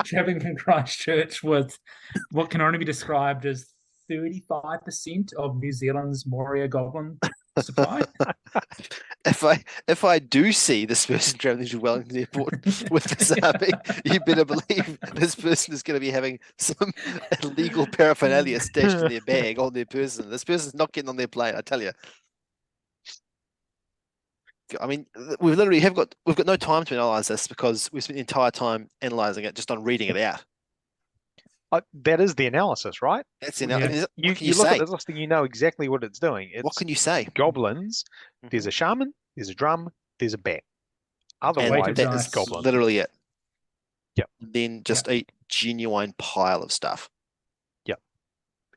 C: traveling from Christchurch with what can only be described as 35% of New Zealand's Moria Goblin supply.
A: If I do see this person traveling to Wellington Airport with this army, you better believe this person is going to be having some illegal paraphernalia stashed in their bag on their person. This person's not getting on their plane, I tell you. I mean, we've got no time to analyze this because we spent the entire time analyzing it just on reading it out.
B: That is the analysis, right?
A: That's I mean, what
B: You
A: can you
B: look at
A: say?
B: this list and you know exactly what it's doing.
A: What can you say?
B: Goblins. There's a shaman. There's a drum. There's a bat.
A: And
B: Otherwise,
A: that
C: dice.
A: is
B: goblins.
A: literally it.
B: Yep.
A: Then just a genuine pile of stuff.
B: Yep.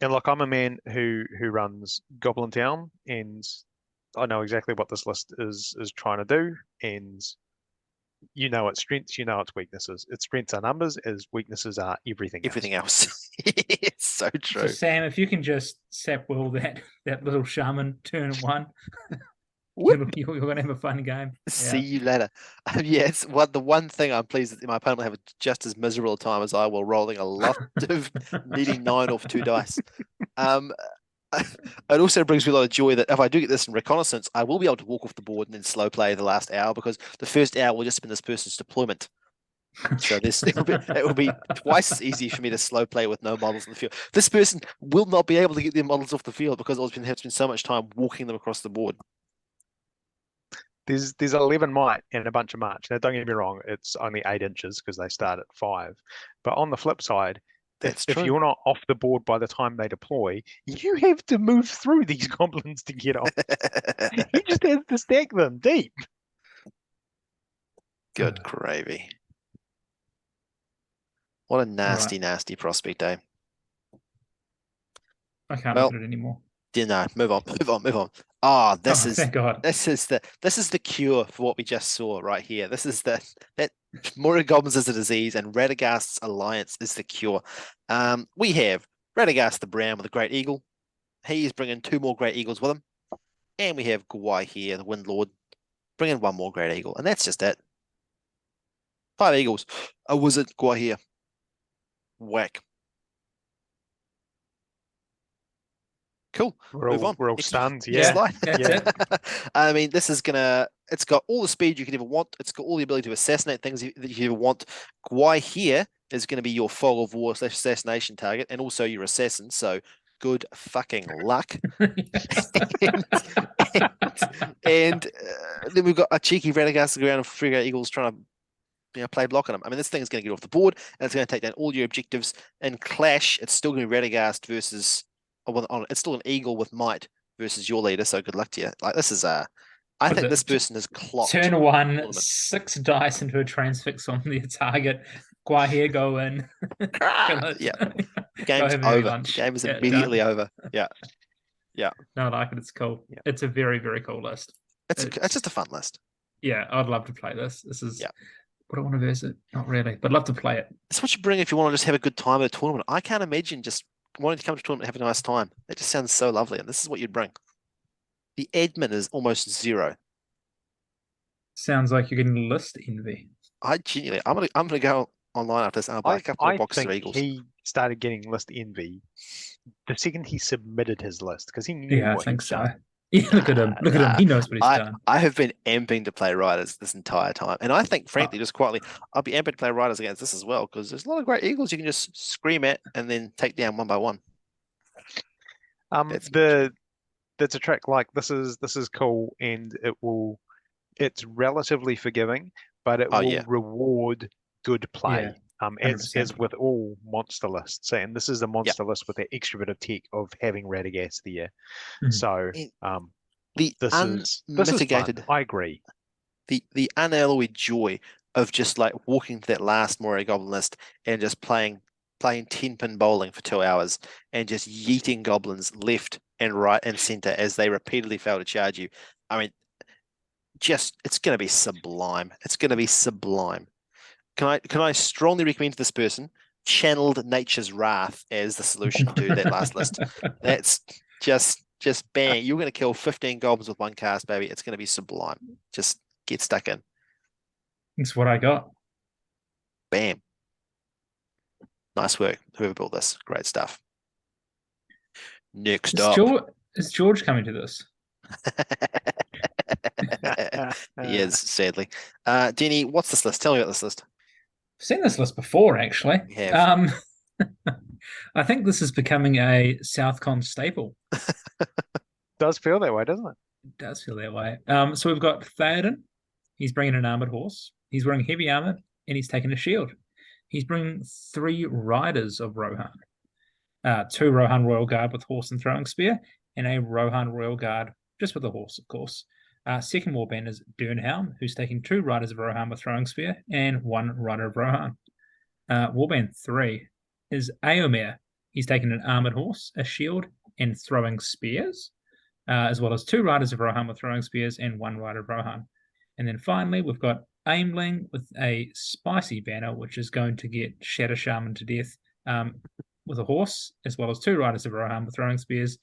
B: And look, I'm a man who runs Goblin Town, and I know exactly what this list is trying to do, and you know its strengths, you know its weaknesses. Its strengths are numbers, its weaknesses are everything
A: else. It's so true.
C: So Sam, if you can just sap will that little shaman turn one, you're going to have a fun game.
A: See you later. Yes, the one thing I'm pleased that my opponent will have just as miserable a time as I will, rolling a lot of needing 9 off 2 dice. It also brings me a lot of joy that if I do get this in reconnaissance, I will be able to walk off the board and then slow play the last hour because the first hour will just have been this person's deployment. So it will be twice as easy for me to slow play with no models in the field. This person will not be able to get their models off the field because it's been spend so much time walking them across the board.
B: There's 11 might and a bunch of march. Now, don't get me wrong, it's only 8 inches because they start at 5. But on the flip side, if you're not off the board by the time they deploy, you have to move through these goblins to get off. He just has to stack them deep.
A: Good gravy. What a nasty, nasty prospect, eh?
C: I can't look at it anymore.
A: No, move on. Ah,
C: thank God.
A: This is the cure for what we just saw right here. This is that Moria Goblins is a disease and Radagast's alliance is the cure. We have Radagast the Brown with a Great Eagle. He is bringing 2 more Great Eagles with him. And we have Gwai here, the Wind Lord, bringing 1 more Great Eagle. And that's just it. 5 Eagles. A Wizard, Gwai here. Whack. Cool. Move on.
B: We're all stunned. Yeah.
A: I mean, this is it's got all the speed you could ever want. It's got all the ability to assassinate things that you ever want. Gwai here is going to be your fog of war / assassination target and also your assassin. So good fucking luck. and then we've got a cheeky Radagast around of 3 Great Eagles trying to play block on him. I mean, this thing is going to get off the board and it's going to take down all your objectives. And clash, it's still going to be Radagast versus. It's still an eagle with might versus your leader, so good luck to you. Like this is I think this person is clocked.
C: Turn 1, 6 dice into a transfix on the target. Gwai here, go in.
A: Yeah. Game's over. Game is immediately over. Yeah.
C: No, I like it. It's cool. Yeah. It's a very, very cool list.
A: It's just a fun list.
C: Yeah, I'd love to play this. This is would I want to verse it? Not really, but I'd love to play it.
A: It's what you bring if you want to just have a good time at a tournament. I can't imagine just wanting to come to a tournament and have a nice time. It just sounds so lovely, and this is what you'd bring. The admin is almost 0.
C: Sounds like you're getting list envy.
A: I genuinely, I'm gonna go online after this and I'll buy a couple of boxes of Eagles.
B: He started getting list envy the second he submitted his list because he knew what he'd done.
C: Yeah, look at him. Look at him. He knows what he's done.
A: I have been amping to play Riders this entire time. And I think, frankly, just quietly, I'll be amping to play Riders against this as well, because there's a lot of Great Eagles you can just scream at and then take down one by one.
B: That's a trick. Like this is cool, and it's relatively forgiving, but it will reward good play. As with all monster lists, and this is a monster list with that extra bit of tech of having Radagast there. So
A: this is fun.
B: I agree.
A: The unalloyed joy of just like walking to that last Moria Goblin list and just playing 10-pin bowling for 2 hours and just yeeting goblins left and right and center as they repeatedly fail to charge you. I mean, it's going to be sublime. It's going to be sublime. Can I strongly recommend to this person channeled nature's wrath as the solution to that last list? That's just bang. You're going to kill 15 goblins with one cast, baby. It's going to be sublime. Just get stuck in.
C: That's what I got.
A: Bam. Nice work. Whoever built this. Great stuff. Next
C: Is
A: up.
C: George coming to this?
A: He is, sadly. Denny, what's this list? Tell me about this list.
C: I've seen this list before, actually.
A: You have.
C: I think this is becoming a Southcon staple.
B: Does feel that way, doesn't it?
C: It does feel that way. So we've got Theoden. He's bringing an armored horse. He's wearing heavy armor, and he's taking a shield. He's bringing 3 riders of Rohan. 2 Rohan Royal Guard with horse and throwing spear, and a Rohan Royal Guard just with a horse, of course. Second warband is Durnhelm, who's taking 2 riders of Rohan with throwing spear and 1 rider of Rohan. Warband 3 is Aomer. He's taking an armored horse, a shield, and throwing spears, as well as 2 riders of Rohan with throwing spears and 1 rider of Rohan. And then finally, we've got Aimling with a spicy banner, which is going to get Shatter Shaman to death with a horse, as well as 2 riders of Rohan with throwing spears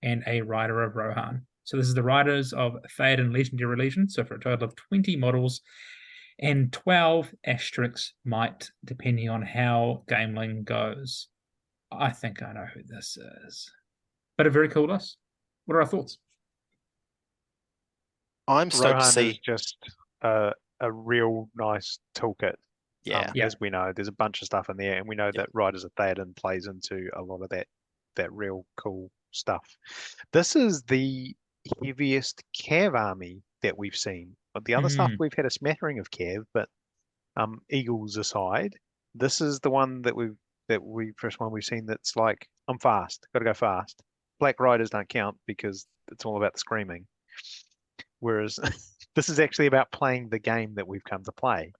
C: and a rider of Rohan. So this is the riders of Theoden Legendary Legion, so for a total of 20 models and 12 asterisks might, depending on how Gameling goes. I think I know who this is. But a very cool list. What are our thoughts?
A: I'm stoked to
B: Rohan
A: see.
B: is just a real nice toolkit.
A: Yeah.
B: As we know, there's a bunch of stuff in there, and we know that Riders of Theoden plays into a lot of that real cool stuff. This is the heaviest Cav army that we've seen. But the other stuff, we've had a smattering of Cav, but Eagles aside, this is the one that first one we've seen that's like, I'm fast, gotta go fast. Black Riders don't count because it's all about the screaming. Whereas this is actually about playing the game that we've come to play.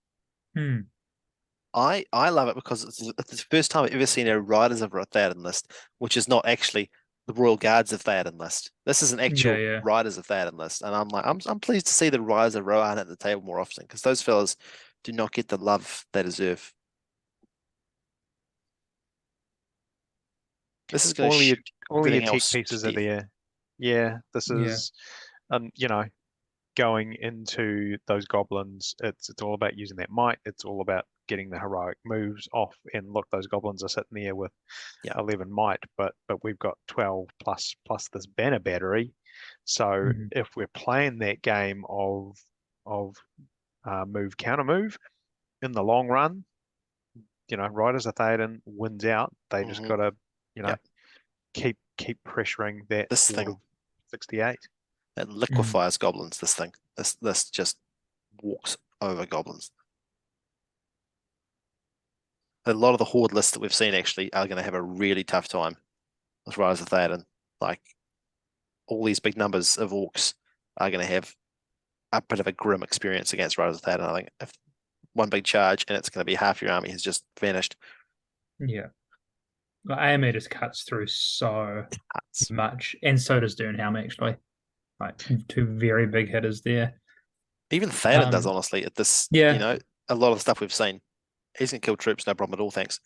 A: I love it because it's the first time I've ever seen a Riders of Theoden list, which is not actually the Royal Guards of Theoden list. This is an actual Riders of Theoden list, and I'm pleased to see the Riders of Rohan at the table more often because those fellas do not get the love they deserve. This is going to
B: all your tech pieces are there. Yeah, this is, going into those goblins. It's all about using that might. It's all about getting the heroic moves off. And look, those goblins are sitting there with 11 might, but we've got 12 plus this banner battery. So if we're playing that game of move counter move in the long run, Riders of Theoden wins out. They just got to keep pressuring that
A: this thing
B: 68.
A: It liquefies goblins. This thing, this just walks over goblins. A lot of the horde lists that we've seen actually are going to have a really tough time with Rise of Theoden. Like all these big numbers of orcs are going to have a bit of a grim experience against Rise of Theoden. I think if one big charge and it's going to be half your army has just vanished.
C: Yeah. Well, AME just cuts through so much, and so does Durnhelm actually. Like 2 very big hitters there.
A: Even Theoden does, honestly, at this, a lot of the stuff we've seen. He's going to kill troops, no problem at all, thanks.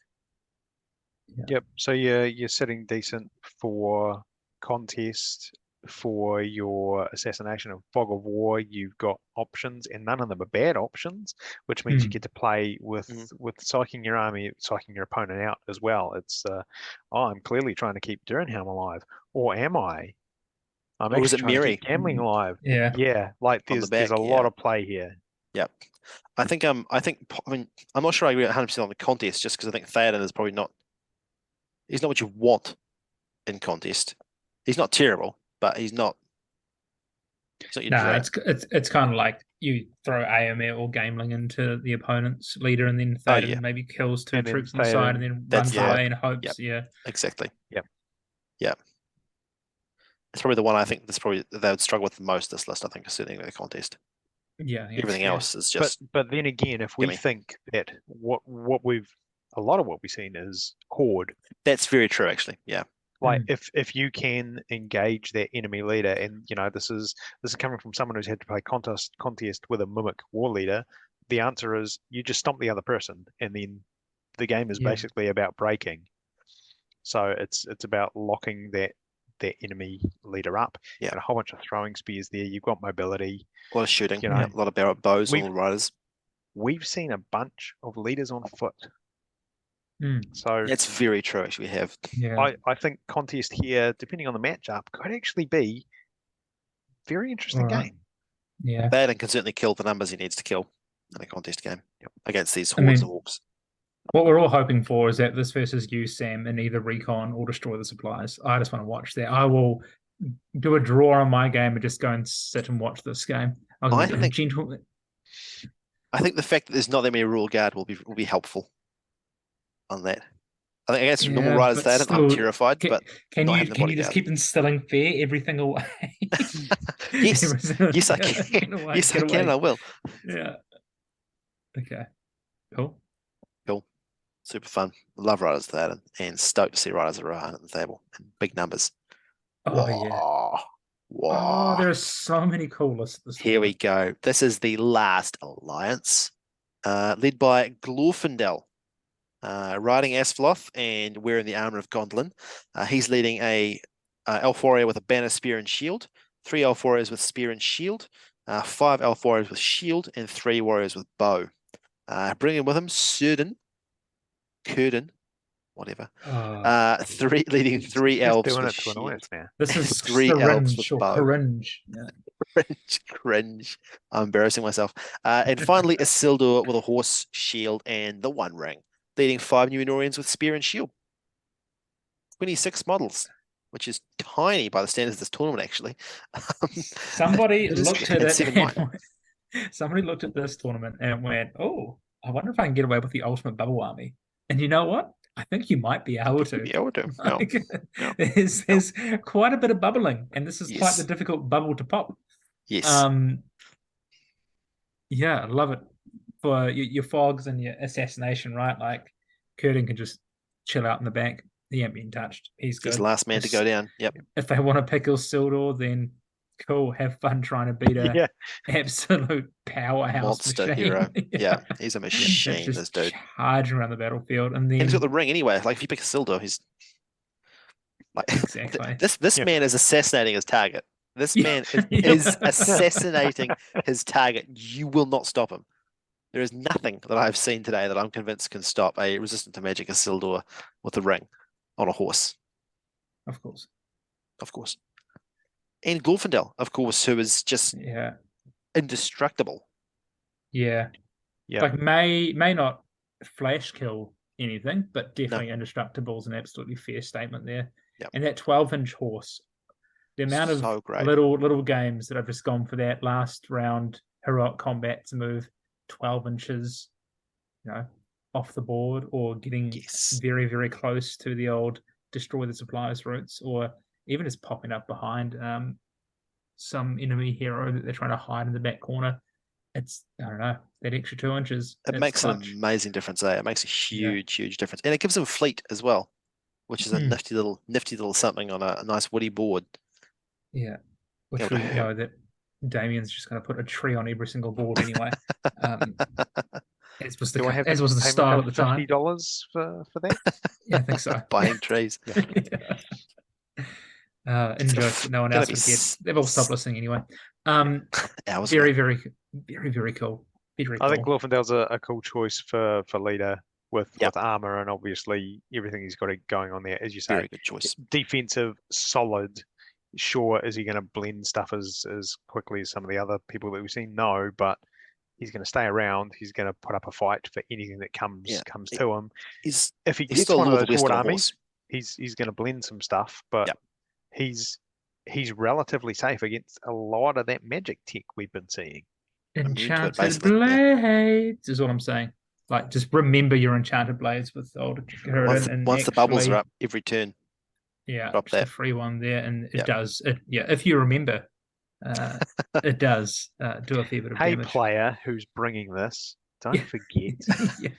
B: Yep, so you're sitting decent for contest. For your assassination and fog of war, you've got options, and none of them are bad options, which means you get to play with psyching your army, psyching your opponent out as well. It's I'm clearly trying to keep Durnhelm alive, or am I? I'm
A: or was it
B: actually trying to
A: Mary?
B: keep Gambling alive.
C: Yeah.
B: Like there's a lot of play here.
A: Yep. I mean, I'm not sure I agree 100% on the contest, just because I think Theoden is probably not. He's not what you want in contest. He's not terrible, but he's not. Your dream.
C: It's kind of like you throw AML or Gameling into the opponent's leader, and then Theoden maybe kills 2 troops on the side, and then runs away and hopes. Yeah,
A: exactly.
B: Yep.
A: It's probably the one I think they would struggle with the most. This list, I think, is certainly the contest.
C: Yeah,
A: everything else is just.
B: But then again, if we think that a lot of what we've seen is horde.
A: That's very true, actually. Yeah.
B: Like if you can engage that enemy leader, and this is coming from someone who's had to play contest with a mimic war leader, the answer is you just stomp the other person, and then the game is
C: Yeah.
B: basically about breaking. So it's about locking that enemy leader up.
A: Yeah.
B: And a whole bunch of throwing spears there. You've got mobility.
A: A lot of shooting,
B: You know,
A: a lot of bows on
B: we've
A: all riders.
B: we've seen a bunch of leaders on foot.
C: Mm.
B: So
A: It's very true. Actually, we have.
C: Yeah.
B: I think contest here, depending on the matchup, could actually be very interesting
C: All right.
B: game.
C: Yeah.
A: Baden can certainly kill the numbers he needs to kill in a contest game against these
C: I
A: hordes
C: mean,
A: of orcs.
C: what we're all hoping for is that this versus you, Sam, in either recon or destroy the supplies. I just want to watch that. I will do a draw on my game and just go and sit and watch this game.
A: I think the fact that there's not that many rule guard will be helpful on that. I think against normal riders
C: but
A: that I'm
C: still,
A: terrified, but
C: can
A: not
C: you
A: having the
C: can you just
A: bodyguard.
C: keep instilling fear every single way?
A: Yes,
C: Every single-
A: yes, I
C: get
A: can.
C: away,
A: Yes,
C: get
A: I can.
C: away.
A: I will.
C: Yeah. Okay. Cool.
A: Cool. Super fun. Love riders to that, and stoked to see riders around at the table in big numbers.
C: Oh yeah.
A: Whoa.
C: Oh,
A: Whoa.
C: there are so many cool lists this
A: Here we
C: tournament.
A: go. This is the last alliance, led by Glorfindel, riding Asfloth and wearing the armor of Gondolin. He's leading a elf warrior with a banner, spear, and shield. 3 elf warriors with spear and shield. 5 elf warriors with shield, and 3 warriors with bow. Bringing with him Curden, whatever. Leading 3 elves
B: doing
A: with
B: it to annoy
A: shield.
B: us now.
C: This is
A: 3 elves with
C: syringe or
A: bow.
C: cringe. Yeah.
A: Cringe. I'm embarrassing myself. And finally, Isildur with a horse, shield, and the One Ring, leading 5 Numenorians with spear and shield. 26 models, which is tiny by the standards of this tournament, actually.
C: Somebody looked at
A: and
C: it
A: 7
C: and
A: mine.
C: somebody looked at this tournament and went, "Oh, I wonder if I can get away with the ultimate bubble army." And you know what? I think you might be able to.
A: Yeah, we'll do. No.
C: Like,
A: No.
C: there's quite a bit of bubbling, and this is quite the
A: Yes.
C: difficult bubble to pop.
A: Yes.
C: Yeah, I love it for your fogs and your assassination, right? Like, Curtin can just chill out in the back. He ain't being touched. He's good.
A: He's the last man to go down. Yep.
C: If they want to pick Isildur, then cool. Have fun trying to beat a absolute powerhouse
A: Monster
C: machine.
A: hero. Yeah, he's a
C: That's
A: machine,
C: just
A: this dude.
C: charging around the battlefield, and then
A: And he's got the ring anyway. Like if you pick Isildur, he's like
C: exactly.
A: This man is assassinating his target. This man
C: Yeah.
A: is assassinating his target. You will not stop him. There is nothing that I've seen today that I'm convinced can stop a resistant to magic Isildur with a ring on a horse.
C: Of course.
A: Of course. And Glorfindel, of course, who is just indestructible.
C: Yeah. Like may not flash kill anything, but definitely indestructible is an absolutely fair statement there.
A: Yep.
C: And that 12-inch horse, the amount of little games that I've just gone for that last round heroic combat to move 12 inches, off the board, or getting very, very close to the old destroy the supplies routes, or even just popping up behind some enemy hero that they're trying to hide in the back corner. It's, I don't know, that extra 2 inches.
A: It makes an amazing difference, eh? It makes a huge difference. And it gives them fleet as well, which is a nifty little something on a nice woody board.
C: Yeah. Which we know that Damien's just going to put a tree on every single board anyway. As was the style at the time.
B: $50 for that?
C: Yeah, I think so.
A: Buying trees.
C: Enjoy. No one else can get. They've all stopped listening anyway. Very, very, very, very cool.
B: I think Glorfindel's a cool choice for leader with armor and obviously everything he's got going on there. As you say,
A: very good choice.
B: Defensive, solid. Sure, is he going to blend stuff as quickly as some of the other people that we've seen? No, but he's going to stay around. He's going to put up a fight for anything that comes to him. If he gets one of those horde armies, he's going to blend some stuff, but he's relatively safe against a lot of that magic tech we've been seeing.
C: Enchanted blades is what I'm saying. Like, just remember your enchanted blades with old Curtin.
A: Once the bubbles are up every turn.
C: Yeah,
A: drop that
C: free one there, and it does. If you remember, it does do a fair bit of damage.
B: Hey, player who's bringing this, Don't forget.
C: Yeah.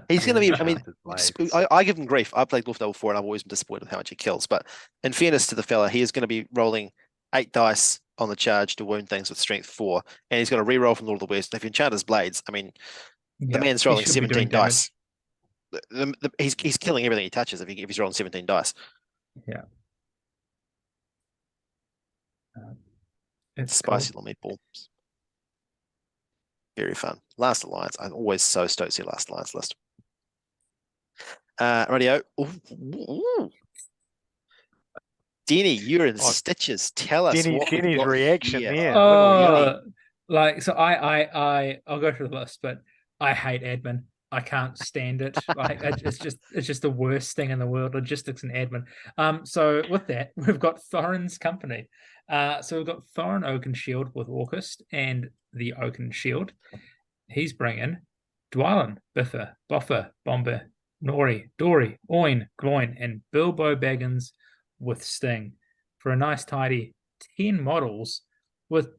A: He's going to be, I mean,
B: Enchanted blades.
A: I give him grief. I played Wolf Devil 4 and I've always been disappointed with how much he kills. But in fairness to the fella, he is going to be rolling 8 dice on the charge to wound things with strength 4. And he's got a reroll from Lord of the West. If you enchant his blades, I mean, the man's
C: He
A: rolling
C: should be doing
A: 17 dice. He's killing everything he touches if he's rolling 17 dice.
C: Yeah. It's
A: Spicy
C: cool.
A: little meatballs. Very fun. Last Alliance. I'm always so stoked to see Last Alliance list. Radio. Ooh. Denny, you're in stitches. Tell us what we've
B: Denny's
A: got
B: reaction
A: here.
B: there. Little yelly.
C: Like so I'll go through the list, but I hate admin. I can't stand it. Like it's just the worst thing in the world. Logistics and admin. So with that, we've got Thorin's company. So we've got Thorin Oakenshield with Orcust and the Oakenshield. He's bringing Dwalin, Biffa, Boffa, Bomber, Nori, Dory, Oin, Gloin, and Bilbo Baggins with Sting for a nice tidy 10 models with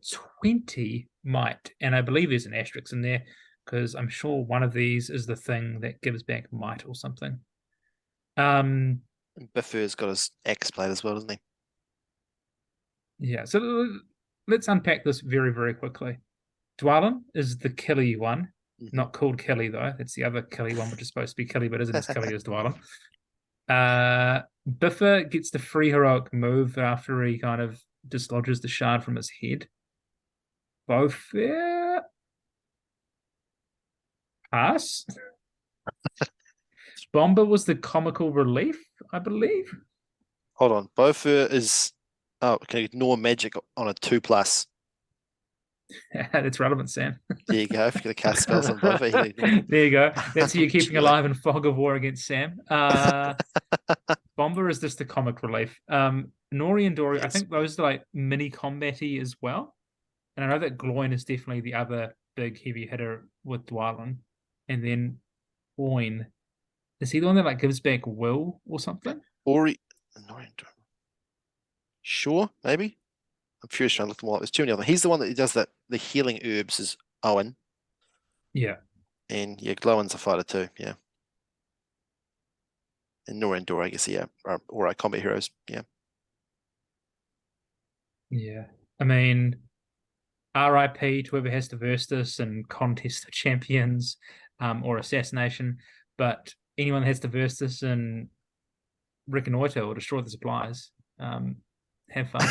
C: 20 might. And I believe there's an asterisk in there because I'm sure one of these is the thing that gives back might or something.
A: Bifur's got his X blade as well, doesn't he?
C: Yeah, so let's unpack this very, very quickly. Dwalin is the killy one, not called Kelly though. That's the other Kelly one, which is supposed to be Kelly, but isn't as Kelly as Dwalin. Biffa gets the free heroic move after he kind of dislodges the shard from his head. Both pass. Bomber was the comical relief, I believe.
A: Hold on. Bofur is can ignore magic on a 2+.
C: That's relevant, Sam.
A: There you go. If you're gonna cast spells on Bofur,
C: there you go. That's who you're keeping alive in Fog of War against Sam. Bomber is just the comic relief. Nori and Dory, yes. I think those are like mini combat-y as well. And I know that Gloin is definitely the other big heavy hitter with Dwalin. And then Oin. Is he the one that like gives back will or something?
A: Nori and Dory. Sure, maybe. I'm furious trying to look them all up. There's too many of them. He's the one that does that. The healing herbs is Owen.
C: Yeah.
A: And yeah, Glowin's a fighter too. Yeah. And Nora and Dora, I guess, yeah, are alright combat heroes. Yeah.
C: Yeah. I mean, RIP to whoever has to verse this and contest the champions, or assassination. But anyone that has to verse this and reconnoiter or destroy the supplies, have fun.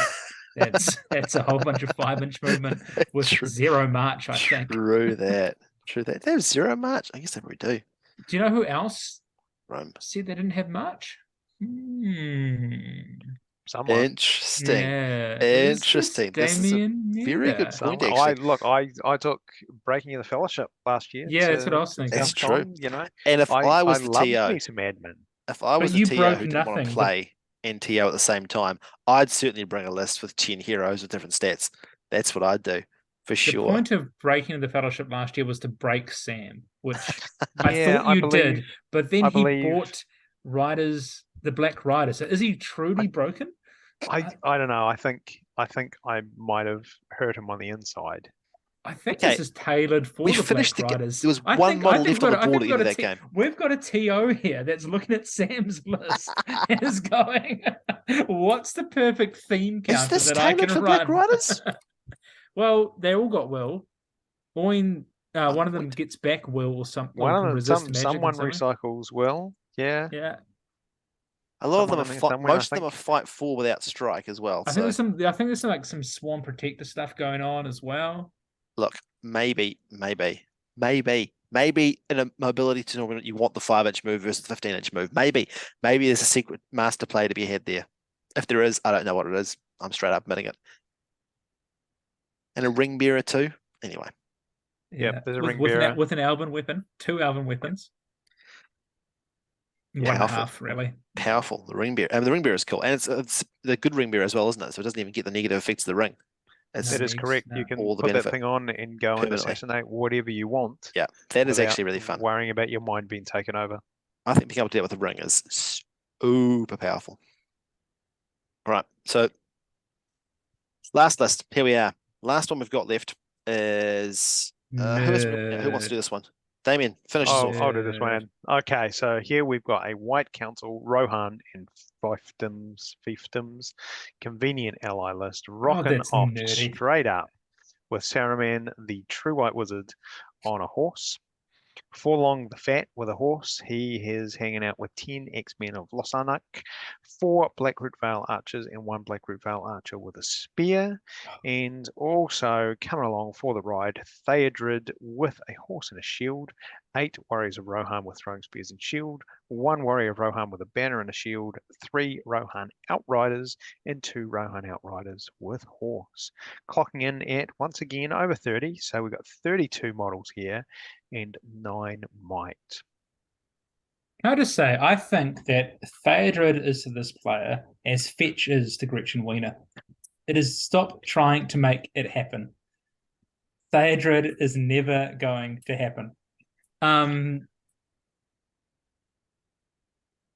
C: That's a whole bunch of 5-inch movement with zero march, I think.
A: True that. They have 0 march? I guess they probably do.
C: Do you know who else
A: Rome
C: said they didn't have march?
B: Someone.
A: Interesting.
C: Yeah.
A: Interesting. This is a very good point, actually.
B: I took Breaking of the Fellowship last year.
C: Yeah, that's what I was thinking.
A: That's true.
B: You know,
A: and if I was the
B: loved
A: TO,
B: me some admin.
A: If I was a TO who didn't want to play and TO at the same time, I'd certainly bring a list with 10 heroes with different stats. That's what I'd do, for sure.
C: The point of Breaking of the Fellowship last year was to break Sam, which I thought you did, but then he bought Riders, the Black Rider. So is he truly broken?
B: I don't know. I think I might have hurt him on the inside.
C: I think this is tailored for the Black Riders.
A: There was one model left on the board at the end of that game.
C: We've got a TO here that's looking at Sam's list and is going, what's the perfect theme counter that I can run? Is this tailored for Black Riders? Well, they all got will. Oin, one of them gets back will or something.
B: Someone recycles will. Yeah.
C: Yeah.
A: A lot of them are most of them are fight 4 without strike as well.
C: I think there's some Swarm Protector stuff going on as well.
A: Look, maybe in a mobility tournament you want the 5-inch move versus the 15-inch move. Maybe there's a secret master play to be had there. If there is, I don't know what it is. I'm straight up admitting it. And a ring bearer too. Anyway.
B: Yeah, there's a ring bearer
C: with an Alvin weapon, 2 Alvin weapons. One and a half, really.
A: Powerful. The ring bearer. I mean, the ring bearer is cool, and it's the good ring bearer as well, isn't it? So it doesn't even get the negative effects of the ring.
B: That is correct. You can put that thing on and go and assassinate whatever you want.
A: Yeah, that is actually really fun.
B: Worrying about your mind being taken over.
A: I think being able to do that with the ring is super powerful. All right, so last list. Here we are. Last one we've got left is who wants to do this one? Damien, finish us
B: Oh,
A: off.
B: I'll do this one. Okay, so here we've got a White Council, Rohan, and Fiefdoms convenient ally list, rocking
C: that's
B: off
C: nerdy.
B: straight up with Saruman, the true white wizard, on a horse. Forlong the Fat with a horse. He is hanging out with 10 X-Men of Losanak, 4 Blackroot Vale archers, and 1 Blackroot Vale archer with a spear. And also coming along for the ride, Theodred with a horse and a shield, 8 warriors of Rohan with throwing spears and shield, 1 warrior of Rohan with a banner and a shield, 3 Rohan outriders, and 2 Rohan outriders with horse. Clocking in at, once again, over 30. So we've got 32 models here and 9 might.
C: Can I just say, I think that Theodred is to this player as Fetch is to Gretchen Wiener. It is stop trying to make it happen. Theodred is never going to happen.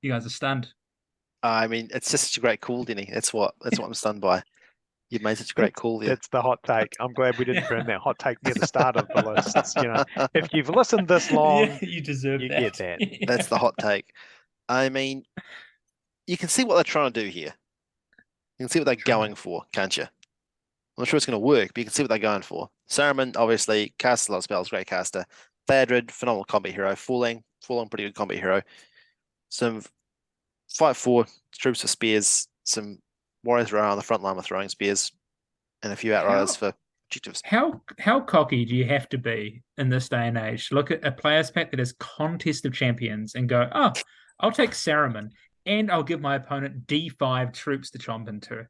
C: You guys are stunned.
A: I mean, it's just such a great call, Denny. That's what I'm stunned by. You've made such a great call there.
B: That's the hot take. I'm glad we didn't burn that hot take near the start of the list. You know, if you've listened this long,
C: Yeah, you deserve
B: you
C: that.
B: get that.
A: That's the hot take. I mean, you can see what they're trying to do here. You can see what they're going for, can't you? I'm not sure it's going to work, but you can see what they're going for. Saruman, obviously, casts a lot of spells, great caster. Theodred, phenomenal combat hero. Forlong, pretty good combat hero. Some 5/4 troops with spears, some warriors around the front line with throwing spears, and a few outriders for objectives.
C: How cocky do you have to be in this day and age to look at a players pack that is Contest of Champions and go, oh, I'll take Saruman and I'll give my opponent D5 troops to chomp into,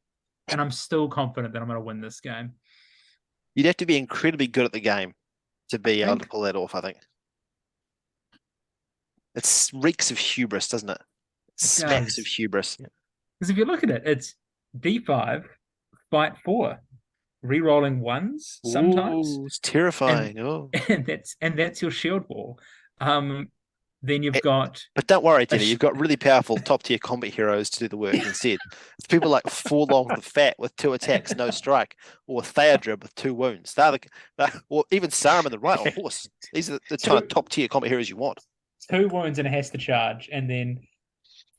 C: and I'm still confident that I'm going to win this game.
A: You'd have to be incredibly good at the game to be able to pull that off, I think. It reeks of hubris, doesn't it? It smacks of hubris.
C: Because if you look at it, it's D5, fight 4, re-rolling ones sometimes.
A: Ooh, it's terrifying.
C: And that's your shield wall. Then you've got.
A: But don't worry, Jenny. You've got really powerful top tier combat heroes to do the work instead. It's people like Forlong the Fat with 2 attacks, no strike, or Theodred with 2 wounds. Or even Saruman the right on horse. These are the kind of top tier combat heroes you want.
C: 2 wounds and it has to charge, and then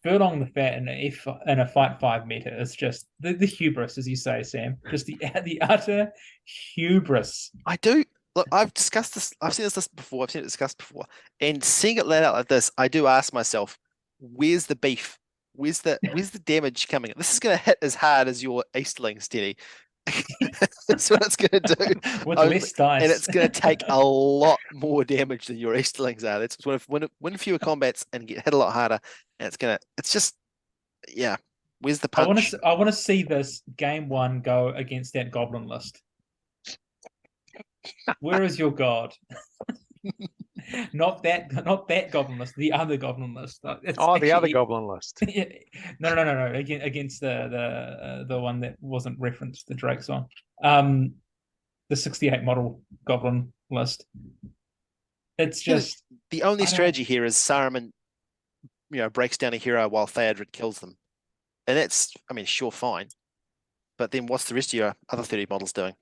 C: Furlong the Fat in a fight 5 meta is just the hubris, as you say, Sam. Just the utter hubris.
A: I do. Look, I've discussed this. I've seen this before. I've seen it discussed before. And seeing it laid out like this, I do ask myself, where's the beef? Where's the damage coming? This is going to hit as hard as your Easterling, Steady. That's what it's going to do.
C: With less dice.
A: And it's going to take a lot more damage than your Easterlings are. That's win fewer combats and get hit a lot harder. And it's just, yeah. Where's the punch?
C: I want to see this game 1 go against that goblin list. Where is your god? Not that goblin list, the other goblin list.
B: The other goblin list.
C: No. Against the one that wasn't referenced, the Drake's one. The 68 model goblin list. It's just
A: the only strategy here is Saruman, breaks down a hero while Theodred kills them. And that's, sure, fine. But then what's the rest of your other 30 models doing?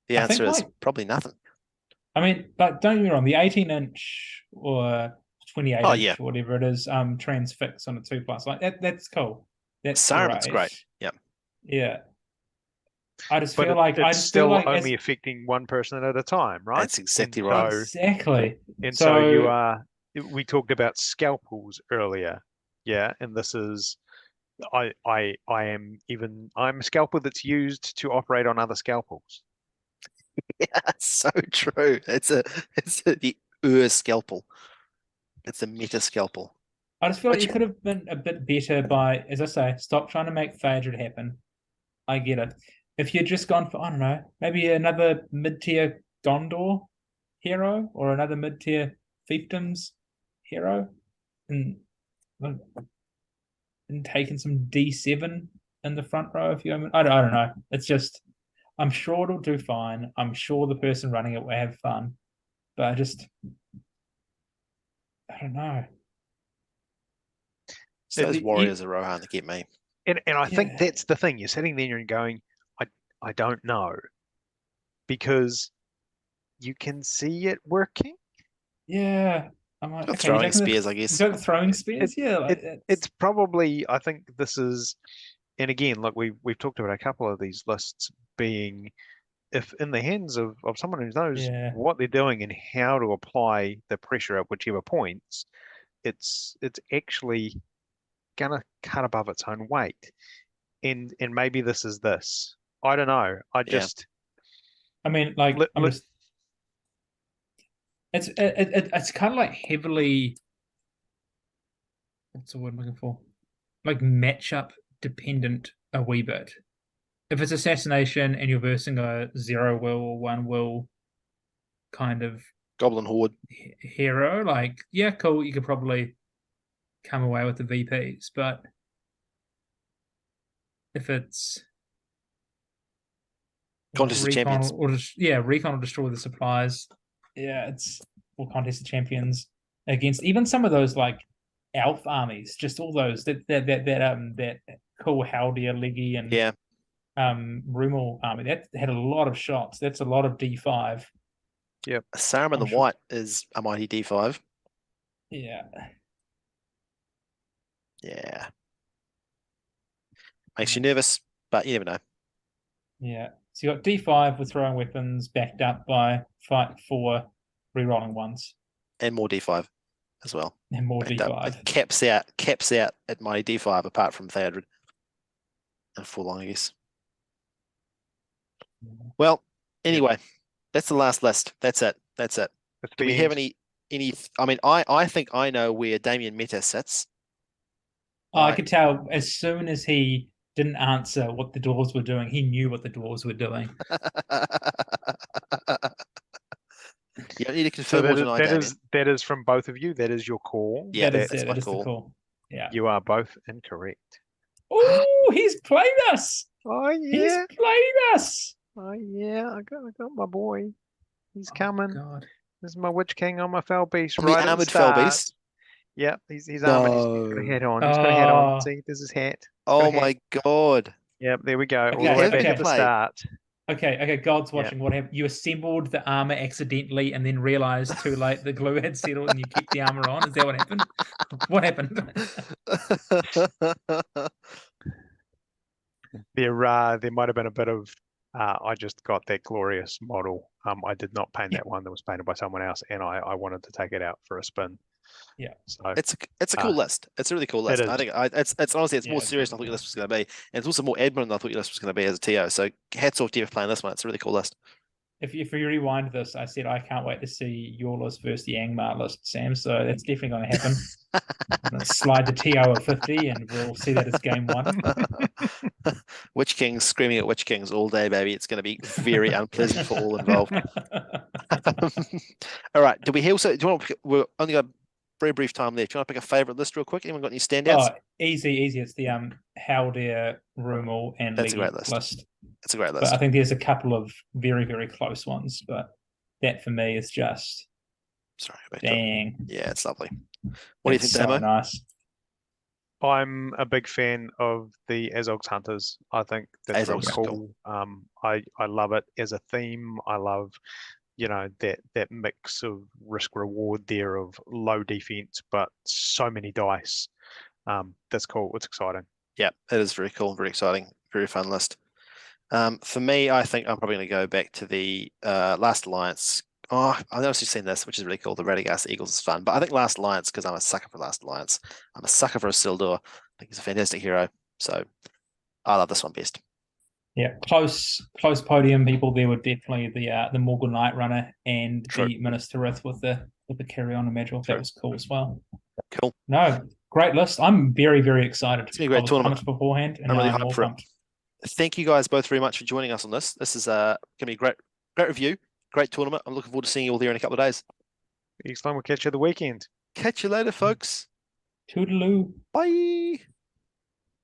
A: The answer is probably nothing.
C: But don't get me wrong, the 18-inch or 28-inch or whatever it is, transfix on a 2+, like that's cool. That's
A: Saruman's great. Yeah.
C: Yeah. I just feel like
B: it's still only affecting one person at a time, right?
A: That's exactly right.
C: Exactly.
B: And so you are. We talked about scalpels earlier, yeah, and this is. I'm a scalpel that's used to operate on other scalpels.
A: Yeah, so true. It's the scalpel. It's a meta scalpel.
C: I just feel like you could have been a bit better by, as I say, stop trying to make Theodred happen. I get it. If you'd just gone for, I don't know, maybe another mid-tier Gondor hero or another mid-tier Fiefdoms hero, and taking some D7 in the front row. I don't know. It's just, I'm sure it'll do fine. I'm sure the person running it will have fun, but I don't know.
A: So those warriors of Rohan that get me.
B: And I think that's the thing. You're sitting there and going, I don't know. Because you can see it working.
C: Yeah. I'm like,
A: Got
C: okay, you're
A: throwing
C: taking
A: spears, I
C: you
A: guess.
C: got the throwing
B: It,
C: spears? Yeah, like
B: it's probably, I think this is, and again, like we've talked about a couple of these lists being, if in the hands of someone who knows
C: yeah.
B: what they're doing and how to apply the pressure at whichever points, it's actually gonna cut above its own weight. And maybe this is this. I don't know. I
A: Yeah.
B: just
C: I mean, like
B: li,
C: I'm
B: li,
C: just it's kind of like heavily what's the word I'm looking for? Like matchup dependent a wee bit. If it's assassination and you're versing a 0 will or 1 will kind of
A: Goblin Horde.
C: hero, like yeah, cool, you could probably come away with the VPs, but if it's what
A: Contest of Champions.
C: recon will destroy the supplies. Yeah, it's or contest of champions against even some of those like elf armies, just all those that cool Haldia, Leggy, and
A: Yeah.
C: Rumel army. That had a lot of shots. That's a lot of D5.
B: yep.
A: Saruman
C: I'm
A: the
C: sure.
A: White is a mighty D5.
C: Yeah.
A: Yeah. Makes you nervous, but you never know.
C: Yeah. So you got D5 with throwing weapons backed up by fight 4 rerolling ones
A: And more D5 as well.
C: and more
A: Backed up. It
C: D5.
A: caps out at mighty D5 apart from Theodred. And full long, I guess. Well, anyway, that's the last list. That's it. That's it.
B: That's
A: Do
B: the
A: we have
B: end.
A: any I mean, I think I know where Damien Meta sits.
C: Oh, I
A: I
C: could tell as soon as he didn't answer what the dwarves were doing, he knew what the dwarves were doing.
A: You don't need to
B: So
A: confirm or deny, Damien.
B: that is from both of you. That is your call.
A: Yeah,
B: That
A: that's my
C: That is the
A: call.
C: call. Yeah.
B: you are both incorrect.
C: Oh, he's played us.
B: Oh
C: He's
B: yeah.
C: played us.
B: Oh yeah. I got my boy. He's
C: Oh,
B: coming.
C: God.
B: This is my Witch King on my fell beast
A: On the
B: right at the
A: armored fell
B: start.
A: beast.
B: Yep, he's armored. He's got a
A: No.
B: hat on. He's got a hat on.
C: Oh,
B: See, there's his hat. Got a
A: Oh
B: hat.
A: my god.
B: Yep, there we go. All
A: We
B: the way
A: haven't
B: back
C: okay.
B: at the
A: played.
B: start.
C: okay. God's
B: Yeah.
C: watching. What happened? You assembled the armor accidentally and then realized too late the glue had settled and you kept the armor on. Is that what happened? What happened?
B: There might have been a bit of I just got that glorious model. I did not paint that one that was painted by someone else, and I wanted to take it out for a spin.
C: Yeah.
B: So
A: It's a cool list. It's a really cool
B: it
A: list.
B: is.
A: I think it's honestly
C: Yeah,
A: more
C: it's
A: serious
C: really
A: than I thought your
C: cool.
A: list was going to be, and it's also more admin than I thought your list was going to be as a TO. So hats off to you for playing this one. It's a really cool list.
C: If you rewind this, I said I can't wait to see your list versus the Angmar list, Sam. So that's definitely going to happen. Let's slide the TO of 50, and we'll see that as game 1.
A: Witch Kings screaming at Witch Kings all day, baby. It's going to be very unpleasant for all involved. All right. Do you want to we're only got a very brief time left. Do you want to pick a favorite list real quick? Anyone got any standouts?
C: Oh, easy. It's the Haldir, Rumel, and
A: That's a great
C: Leggy
A: list. It's a great
C: But
A: list.
C: I think there's a couple of very, very close ones. But that for me is just
A: Sorry, go back to it.
C: dang.
A: Yeah, it's lovely. What do you think,
C: so
A: Damo?
C: nice.
B: I'm a big fan of the Azog's Hunters. I think that's real
A: Azog's
B: cool. I love it as a theme. I love, that mix of risk reward there of low defense, but so many dice. That's cool. It's exciting.
A: Yeah, it is very cool, very exciting, very fun list. For me, I think I'm probably going to go back to the Last Alliance. Oh, I've also seen this, which is really cool. The Radagast Eagles is fun, but I think Last Alliance because I'm a sucker for Last Alliance. I'm a sucker for Isildur. I think he's a fantastic hero, so I love this one best.
C: Yeah, close podium people. There were definitely the Morgul Knight Runner and
A: True.
C: the Ministereth with the carry on module. That was cool as well.
A: Cool.
C: No, great list. I'm very, very excited.
A: It's been a great
C: I was
A: tournament.
C: pumped beforehand, and
A: I'm really
C: now I'm
A: hyped
C: more
A: for it.
C: pumped.
A: Thank you guys both very much for joining us on this. This is going to be a great review, great tournament. I'm looking forward to seeing you all there in a couple of days.
B: Excellent. We'll catch you the weekend.
A: Catch you later, folks.
C: Toodaloo.
A: Bye.